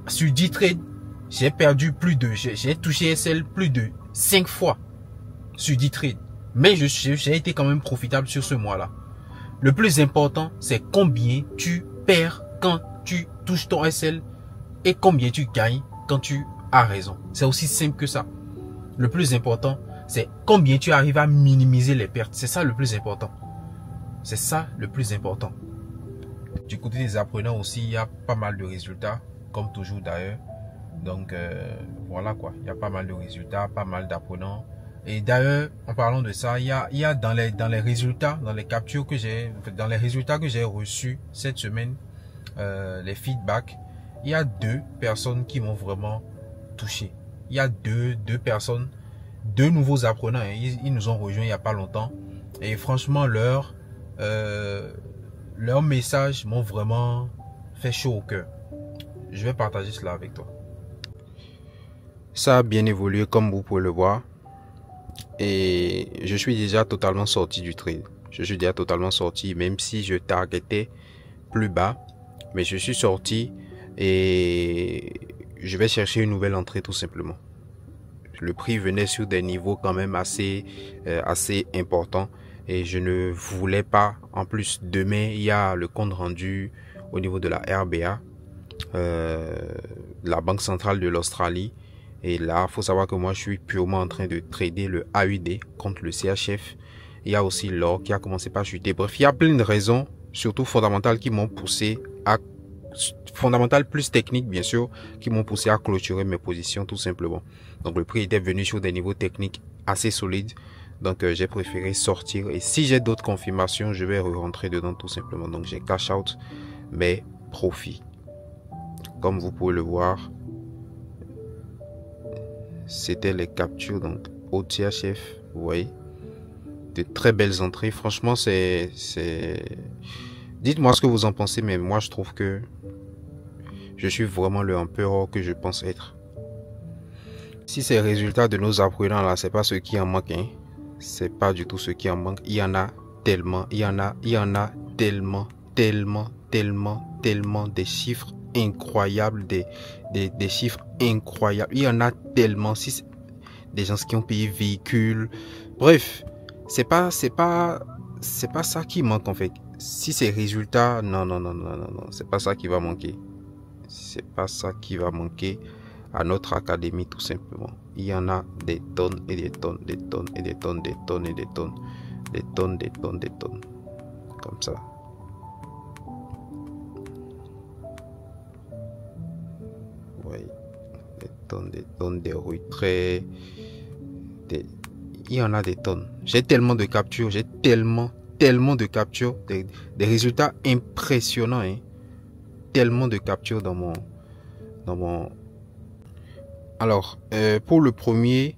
sur 10 trades, j'ai perdu j'ai touché SL plus de 5 fois sur 10 trades. Mais j'ai été quand même profitable sur ce mois-là. Le plus important, c'est combien tu perds quand tu touches ton SL et combien tu gagnes quand tu as raison. C'est aussi simple que ça. Le plus important, c'est combien tu arrives à minimiser les pertes. C'est ça le plus important. C'est ça le plus important. Du côté des apprenants aussi, il y a pas mal de résultats, comme toujours d'ailleurs. Donc voilà quoi, il y a pas mal de résultats, pas mal d'apprenants. Et d'ailleurs, en parlant de ça, il y a dans les résultats, dans les captures que j'ai, dans les résultats que j'ai reçus cette semaine, les feedbacks, il y a 2 personnes qui m'ont vraiment touché. Il y a deux personnes, 2 nouveaux apprenants, hein, ils nous ont rejoints il n'y a pas longtemps. Et franchement, leur message m'ont vraiment fait chaud au cœur. Je vais partager cela avec toi. Ça a bien évolué comme vous pouvez le voir. Et je suis déjà totalement sorti du trade. Je suis déjà totalement sorti, même si je targetais plus bas. Mais je suis sorti et je vais chercher une nouvelle entrée tout simplement. Le prix venait sur des niveaux quand même assez importants. Et je ne voulais pas. En plus, demain, il y a le compte rendu au niveau de la RBA, la Banque centrale de l'Australie. Et là, il faut savoir que moi, je suis purement en train de trader le AUD contre le CHF. Il y a aussi l'or qui a commencé par chuter. Bref, il y a plein de raisons, surtout fondamentales, qui m'ont poussé à... fondamentales plus techniques, bien sûr, qui m'ont poussé à clôturer mes positions, tout simplement. Donc, le prix était venu sur des niveaux techniques assez solides. Donc, j'ai préféré sortir. Et si j'ai d'autres confirmations, je vais re-rentrer dedans, tout simplement. Donc, j'ai cash out mes profits. Comme vous pouvez le voir, c'était les captures donc au CHF, vous voyez, de très belles entrées. Franchement, dites-moi ce que vous en pensez, mais moi je trouve que je suis vraiment le empereur que je pense être. Si ces résultats de nos apprenants là, c'est pas ce qui en manque, hein, c'est pas du tout ce qui en manque. Il y en a tellement, il y en a tellement des chiffres incroyables, des chiffres incroyables. Il y en a tellement. Si des gens qui ont payé véhicules, bref, c'est pas ça qui manque en fait. Si ces résultats, non, c'est pas ça qui va manquer. C'est pas ça qui va manquer à notre académie tout simplement. Il y en a des tonnes et des tonnes, des tonnes et des tonnes, des tonnes et des tonnes, des tonnes, des tonnes, des tonnes, comme ça. Oui, des tonnes de retraits. Il y en a des tonnes. J'ai tellement de captures, j'ai tellement de captures, des résultats impressionnants, hein. Tellement de captures dans mon... Alors, pour le premier,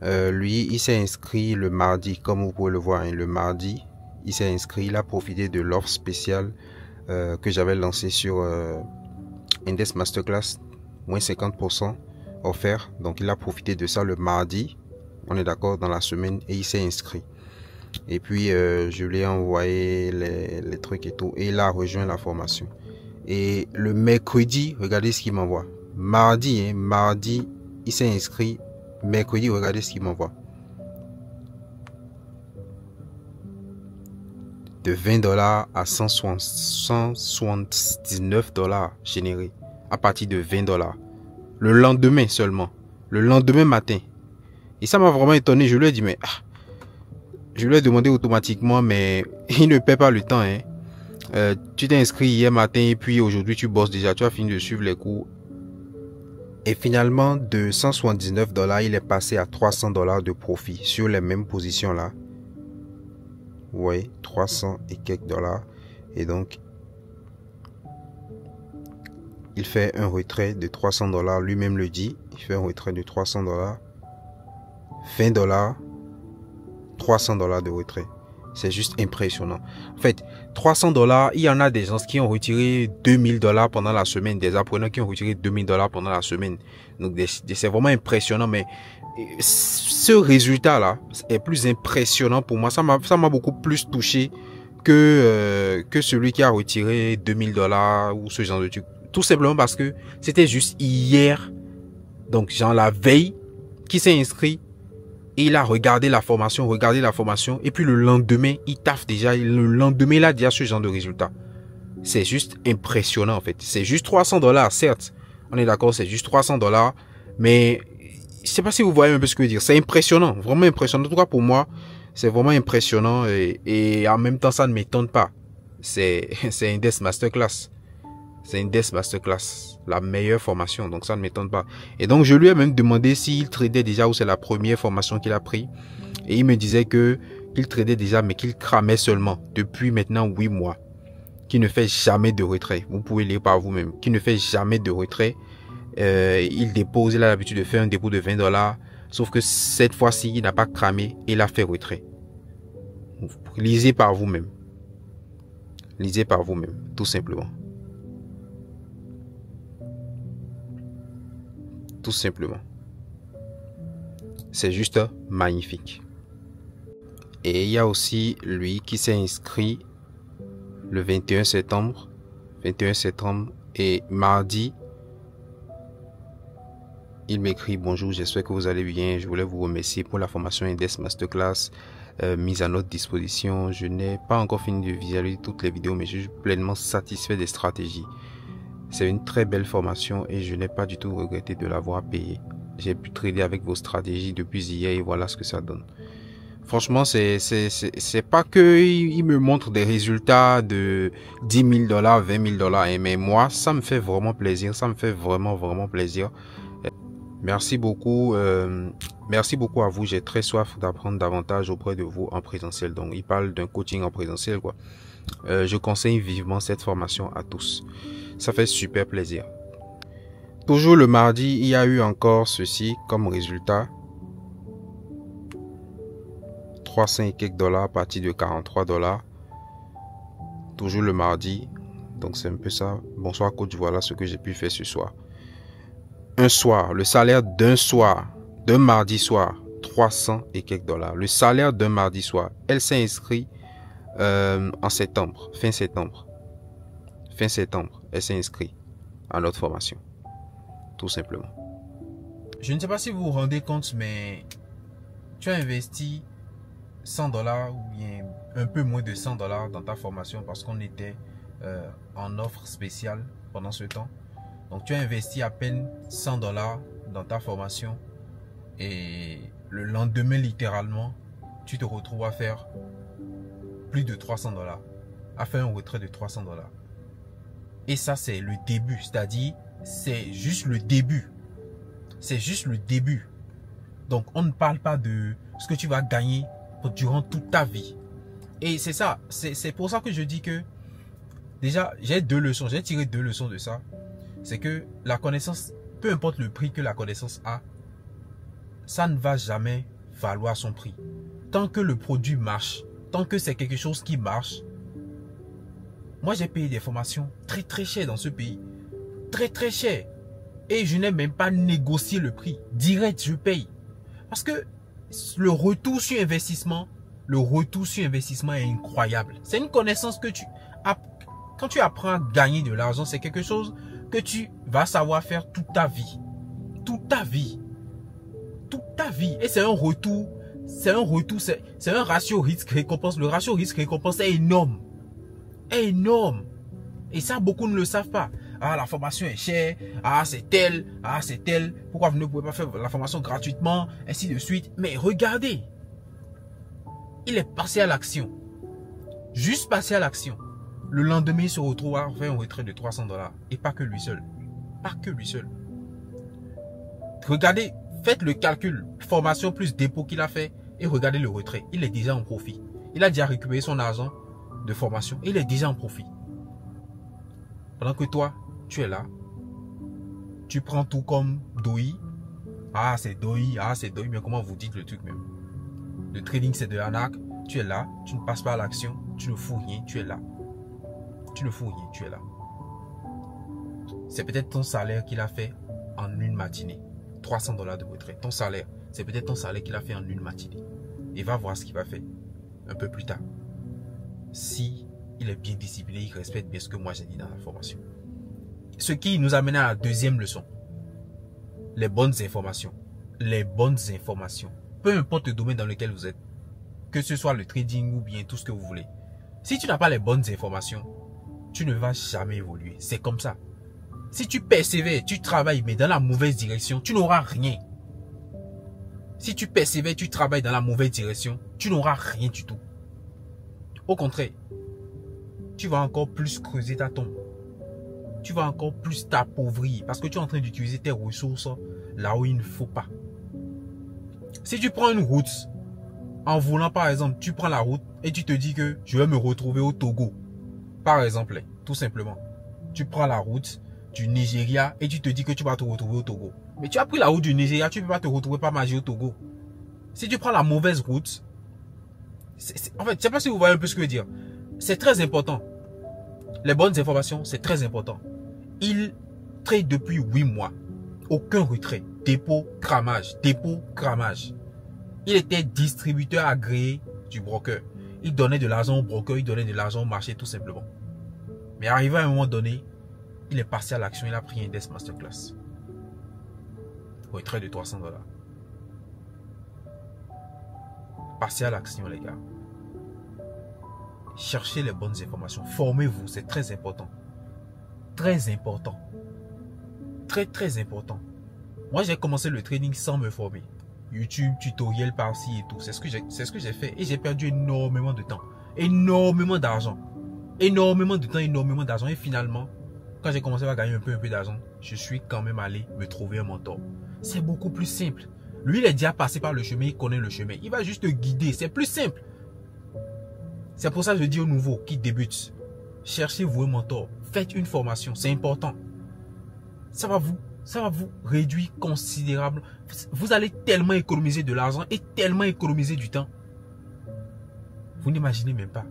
lui, il s'est inscrit le mardi, comme vous pouvez le voir, hein, le mardi, il s'est inscrit, il a profité de l'offre spéciale que j'avais lancée sur Index Masterclass, moins 50% offert. Donc il a profité de ça le mardi, on est d'accord, dans la semaine, et il s'est inscrit. Et puis je lui ai envoyé les trucs et tout, et il a rejoint la formation. Et le mercredi, regardez ce qu'il m'envoie. Mardi, mardi, il s'est inscrit. Mercredi, regardez ce qu'il m'envoie. De 20 $ à 179 $ générés à partir de 20 $. Le lendemain seulement. Le lendemain matin. Et ça m'a vraiment étonné. Je lui ai dit, mais... je lui ai demandé automatiquement, mais il ne perd pas le temps. Hein. Tu t'es inscrit hier matin et puis aujourd'hui tu bosses déjà. Tu as fini de suivre les cours. Et finalement, de 179 $, il est passé à 300 $ de profit sur les mêmes positions là. Oui, 300 et quelques dollars. Et donc, il fait un retrait de 300 $. Lui-même le dit. Il fait un retrait de 300 $. 20 $. 300 $ de retrait. C'est juste impressionnant. En fait, 300 $, il y en a des gens qui ont retiré 2000 $ pendant la semaine. Des apprenants qui ont retiré 2000 $ pendant la semaine. Donc, c'est vraiment impressionnant. Mais ce résultat-là est plus impressionnant pour moi. Ça m'a beaucoup plus touché que celui qui a retiré 2000 $ ou ce genre de truc. Tout simplement parce que c'était juste hier, donc genre la veille, qui s'est inscrit. Et il a regardé la formation, et puis le lendemain, il taffe déjà. Le lendemain, il a déjà ce genre de résultat. C'est juste impressionnant en fait. C'est juste 300 $, certes. On est d'accord, c'est juste 300 $. Mais je sais pas si vous voyez un peu ce que je veux dire. C'est impressionnant, vraiment impressionnant. En tout cas pour moi, c'est vraiment impressionnant. Et en même temps, ça ne m'étonne pas. C'est Index Masterclass. C'est Index Masterclass, la meilleure formation. Donc ça ne m'étonne pas. Et donc je lui ai même demandé s'il tradait déjà ou c'est la première formation qu'il a pris. Et il me disait qu'il tradait déjà mais qu'il cramait seulement depuis maintenant 8 mois. Qu'il ne fait jamais de retrait. Vous pouvez lire par vous-même. Qu'il ne fait jamais de retrait. Il dépose, il a l'habitude de faire un dépôt de 20 $. Sauf que cette fois-ci, il n'a pas cramé et il a fait retrait. Lisez par vous-même. Lisez par vous-même, tout simplement. Tout simplement. C'est juste magnifique. Et il y a aussi lui qui s'est inscrit le 21 septembre. 21 septembre et mardi. Il m'écrit: bonjour, j'espère que vous allez bien. Je voulais vous remercier pour la formation Index Masterclass mise à notre disposition. Je n'ai pas encore fini de visualiser toutes les vidéos, mais je suis pleinement satisfait des stratégies. C'est une très belle formation et je n'ai pas du tout regretté de l'avoir payé. J'ai pu trader avec vos stratégies depuis hier et voilà ce que ça donne. Franchement, c'est pas que il me montre des résultats de 10 000 $, 20 000 $, mais moi, ça me fait vraiment plaisir. Ça me fait vraiment plaisir. Merci beaucoup à vous. J'ai très soif d'apprendre davantage auprès de vous en présentiel. Donc, il parle d'un coaching en présentiel, quoi. Je conseille vivement cette formation à tous. Ça fait super plaisir. Toujours le mardi, il y a eu encore ceci comme résultat. 300 et quelques $ à partir de 43 $. Toujours le mardi. Donc c'est un peu ça. Bonsoir coach, voilà ce que j'ai pu faire ce soir. Un soir, le salaire d'un soir, d'un mardi soir, 300 et quelques $. Le salaire d'un mardi soir. Elle s'est inscrite en septembre, fin septembre. Fin septembre, elle s'est inscrite à notre formation. Tout simplement. Je ne sais pas si vous vous rendez compte, mais tu as investi 100 $ ou bien un peu moins de 100 $ dans ta formation parce qu'on était en offre spéciale pendant ce temps. Donc tu as investi à peine 100 $ dans ta formation et le lendemain littéralement, tu te retrouves à faire plus de 300 $, à faire un retrait de 300 $. Et ça, c'est le début. C'est-à-dire, c'est juste le début. C'est juste le début. Donc, on ne parle pas de ce que tu vas gagner durant toute ta vie. Et c'est ça. C'est pour ça que je dis que, déjà, j'ai deux leçons. J'ai tiré 2 leçons de ça. C'est que la connaissance, peu importe le prix que la connaissance a, ça ne va jamais valoir son prix. Tant que le produit marche, tant que c'est quelque chose qui marche. Moi, j'ai payé des formations très chères dans ce pays. très très cher. Et je n'ai même pas négocié le prix. Direct, je paye. Parce que le retour sur investissement est incroyable. C'est une connaissance que quand tu apprends à gagner de l'argent, c'est quelque chose que tu vas savoir faire toute ta vie. Toute ta vie. Toute ta vie. Et c'est un retour, c'est un ratio risque-récompense. Le ratio risque-récompense est énorme. Énorme. Et ça, beaucoup ne le savent pas. Ah, la formation est chère. Ah, c'est tel. Ah, c'est tel. Pourquoi vous ne pouvez pas faire la formation gratuitement? Ainsi de suite. Mais regardez. Il est passé à l'action. Juste passé à l'action. Le lendemain, il se retrouve à faire un retrait de 300 $. Et pas que lui seul. Pas que lui seul. Regardez, faites le calcul. Formation plus dépôt qu'il a fait. Et regardez le retrait. Il est déjà en profit. Il a déjà récupéré son argent de formation. Il est déjà en profit. Pendant que toi, tu es là. Tu prends tout comme Doi. Ah, c'est Doi. Ah, c'est Doi. Mais comment vous dites le truc même? Le trading, c'est de l'arnaque. Tu es là. Tu ne passes pas à l'action. Tu ne fous rien. Tu es là. Tu ne fous rien. Tu es là. C'est peut-être ton salaire qu'il a fait en une matinée. 300 $ de retrait. Ton salaire. C'est peut-être ton salaire qu'il a fait en une matinée. Et va voir ce qu'il va faire un peu plus tard. Si il est bien discipliné, il respecte bien ce que moi j'ai dit dans la formation. Ce qui nous amène à la deuxième leçon. Les bonnes informations. Les bonnes informations. Peu importe le domaine dans lequel vous êtes. Que ce soit le trading ou bien tout ce que vous voulez. Si tu n'as pas les bonnes informations, tu ne vas jamais évoluer. C'est comme ça. Si tu persévères, tu travailles, mais dans la mauvaise direction, tu n'auras rien. Si tu persévères, tu travailles dans la mauvaise direction, tu n'auras rien du tout. Au contraire, tu vas encore plus creuser ta tombe. Tu vas encore plus t'appauvrir parce que tu es en train d'utiliser tes ressources là où il ne faut pas. Si tu prends une route, en voulant par exemple, tu prends la route et tu te dis que je vais me retrouver au Togo. Par exemple, tout simplement. Tu prends la route du Nigeria et tu te dis que tu vas te retrouver au Togo. Mais tu as pris la route du Nigeria, tu ne peux pas te retrouver par magie au Togo. Si tu prends la mauvaise route, en fait, je ne sais pas si vous voyez un peu ce que je veux dire. C'est très important. Les bonnes informations, c'est très important. Il trade depuis 8 mois. Aucun retrait. Dépôt, cramage. Dépôt, cramage. Il était distributeur agréé du broker. Il donnait de l'argent au broker, il donnait de l'argent au marché tout simplement. Mais arrivé à un moment donné, il est passé à l'action, il a pris un Index Masterclass. Retrait de 300 $. Passez à l'action les gars. Cherchez les bonnes informations. Formez-vous, c'est très important. Très important. Très très important. Moi j'ai commencé le trading sans me former. YouTube, tutoriel par-ci et tout. C'est ce que j'ai fait. Et j'ai perdu énormément de temps. Énormément d'argent. Énormément de temps, énormément d'argent. Et finalement, quand j'ai commencé à gagner un peu d'argent, je suis quand même allé me trouver un mentor. C'est beaucoup plus simple. Lui, il est déjà passé par le chemin, il connaît le chemin. Il va juste te guider. C'est plus simple. C'est pour ça que je dis aux nouveaux qui débutent, cherchez-vous un mentor. Faites une formation, c'est important. Ça va vous réduire considérablement. Vous allez tellement économiser de l'argent et tellement économiser du temps. Vous n'imaginez même pas.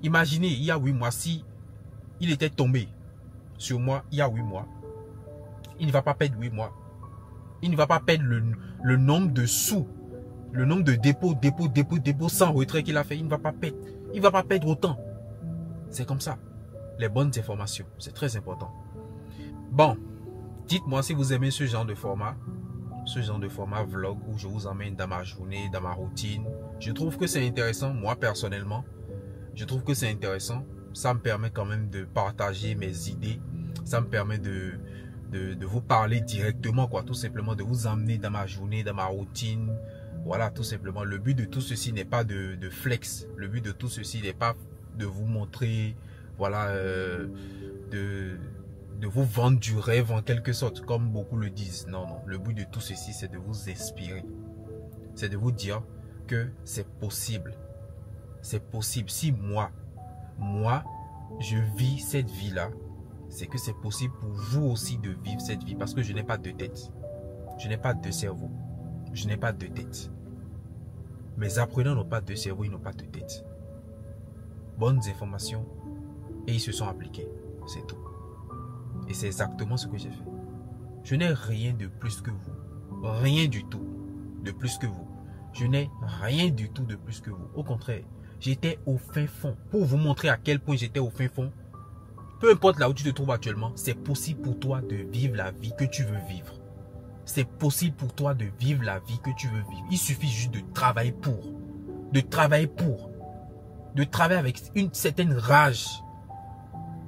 Imaginez, il y a 8 mois, si il était tombé sur moi il y a 8 mois, il ne va pas perdre 8 mois. Il ne va pas perdre le nombre de sous, le nombre de dépôts sans retrait qu'il a fait. Il ne va pas perdre. Il ne va pas perdre autant. C'est comme ça. Les bonnes informations, c'est très important. Bon, dites-moi si vous aimez ce genre de format vlog où je vous emmène dans ma journée, dans ma routine. Je trouve que c'est intéressant, moi personnellement. Je trouve que c'est intéressant. Ça me permet quand même de partager mes idées. Ça me permet de vous parler directement, quoi, tout simplement, de vous emmener dans ma journée, dans ma routine. Voilà, tout simplement. Le but de tout ceci n'est pas de flex. Le but de tout ceci n'est pas de vous montrer, voilà, de vous vendre du rêve en quelque sorte, comme beaucoup le disent. Non, non. Le but de tout ceci, c'est de vous inspirer. C'est de vous dire que c'est possible. C'est possible. Si moi, je vis cette vie-là, c'est que c'est possible pour vous aussi de vivre cette vie. Parce que je n'ai pas de tête. Je n'ai pas de cerveau. Je n'ai pas de tête. Mes apprenants n'ont pas de cerveau, ils n'ont pas de tête. Bonnes informations et ils se sont appliqués. C'est tout. Et c'est exactement ce que j'ai fait. Je n'ai rien de plus que vous. Rien du tout de plus que vous. Je n'ai rien du tout de plus que vous. Au contraire, j'étais au fin fond. Pour vous montrer à quel point j'étais au fin fond, peu importe là où tu te trouves actuellement, c'est possible pour toi de vivre la vie que tu veux vivre. C'est possible pour toi de vivre la vie que tu veux vivre. Il suffit juste de travailler pour. De travailler pour. De travailler avec une certaine rage.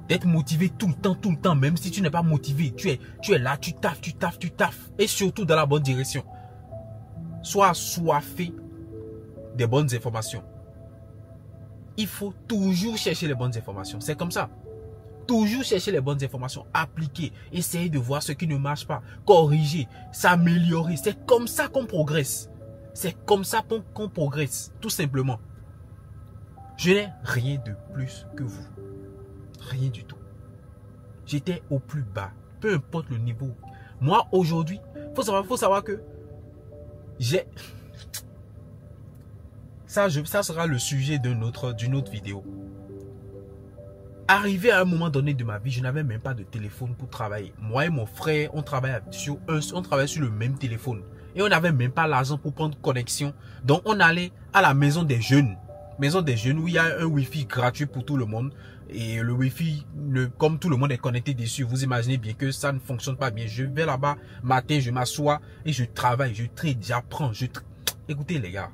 D'être motivé tout le temps, même si tu n'es pas motivé. Tu es là, tu taffes. Et surtout dans la bonne direction. Sois assoiffé des bonnes informations. Il faut toujours chercher les bonnes informations. C'est comme ça. Toujours chercher les bonnes informations, appliquer, essayer de voir ce qui ne marche pas, corriger, s'améliorer. C'est comme ça qu'on progresse. C'est comme ça qu'on progresse, tout simplement. Je n'ai rien de plus que vous. Rien du tout. J'étais au plus bas, peu importe le niveau. Moi, aujourd'hui, faut savoir que j'ai... Ça sera le sujet d'une autre vidéo. Arrivé à un moment donné de ma vie, je n'avais même pas de téléphone pour travailler. Moi et mon frère, on travaillait sur le même téléphone. Et on n'avait même pas l'argent pour prendre connexion. Donc on allait à la maison des jeunes. Maison des jeunes où il y a un Wi-Fi gratuit pour tout le monde. Et le Wi-Fi, comme tout le monde est connecté dessus, vous imaginez bien que ça ne fonctionne pas bien. Je vais là-bas, matin, je m'assois et je travaille, je trade, j'apprends. Écoutez les gars,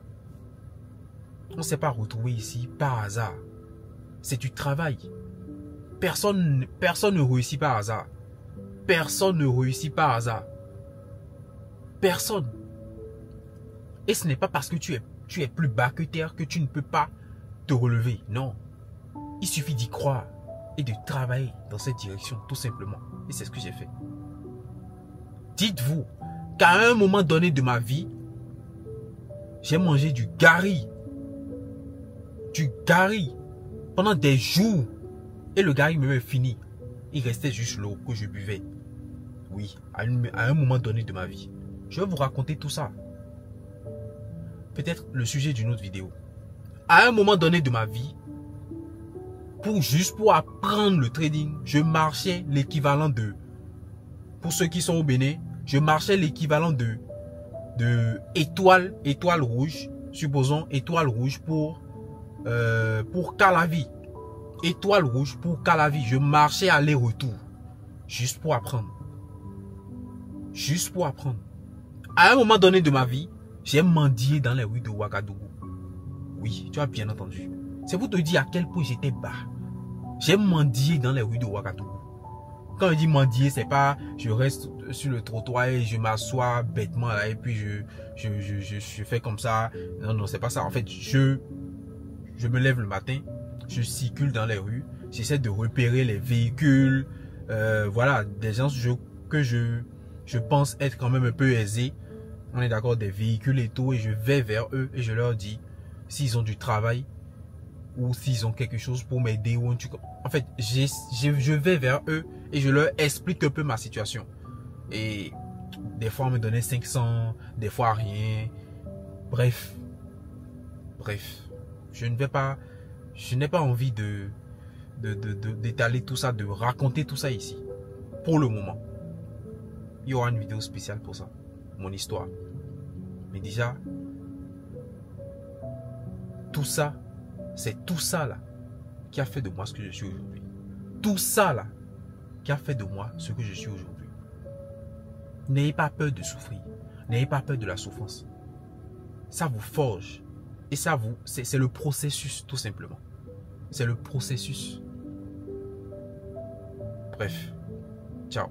on ne s'est pas retrouvé ici par hasard. C'est du travail. Personne ne réussit par hasard. Personne ne réussit par hasard. Personne. Et ce n'est pas parce que tu es plus bas que terre que tu ne peux pas te relever. Non. Il suffit d'y croire et de travailler dans cette direction, tout simplement. Et c'est ce que j'ai fait. Dites-vous qu'à un moment donné de ma vie, j'ai mangé du gari. Du gari. Pendant des jours. Et le gars, il me fini. Il restait juste l'eau que je buvais. Oui, à un moment donné de ma vie. Je vais vous raconter tout ça. Peut-être le sujet d'une autre vidéo. À un moment donné de ma vie, pour apprendre le trading, je marchais l'équivalent de... Pour ceux qui sont au Bénin, je marchais l'équivalent de étoile rouge. Supposons étoile rouge pour Calavi. Étoile rouge pour Calavi. Je marchais aller-retour. Juste pour apprendre. Juste pour apprendre. À un moment donné de ma vie, j'ai mendié dans les rues de Ouagadougou. Oui, tu as bien entendu. C'est pour te dire à quel point j'étais bas. J'ai mendié dans les rues de Ouagadougou. Quand je dis mendier, c'est pas je reste sur le trottoir et je m'assois bêtement là et puis je fais comme ça. Non, c'est pas ça. En fait, je me lève le matin. Je circule dans les rues, j'essaie de repérer les véhicules, voilà, des gens que je pense être quand même un peu aisés. On est d'accord, des véhicules et tout, et je vais vers eux et je leur dis s'ils ont du travail ou s'ils ont quelque chose pour m'aider ou un truc. En fait, je vais vers eux et je leur explique un peu ma situation. Et des fois on me donnait 500, des fois rien. Bref, je n'ai pas envie d'étaler tout ça, de raconter tout ça ici. Pour le moment. Il y aura une vidéo spéciale pour ça. Mon histoire. Mais déjà, tout ça, c'est tout ça là qui a fait de moi ce que je suis aujourd'hui. Tout ça là qui a fait de moi ce que je suis aujourd'hui. N'ayez pas peur de souffrir. N'ayez pas peur de la souffrance. Ça vous forge. Et ça c'est le processus tout simplement. C'est le processus. Bref. Ciao.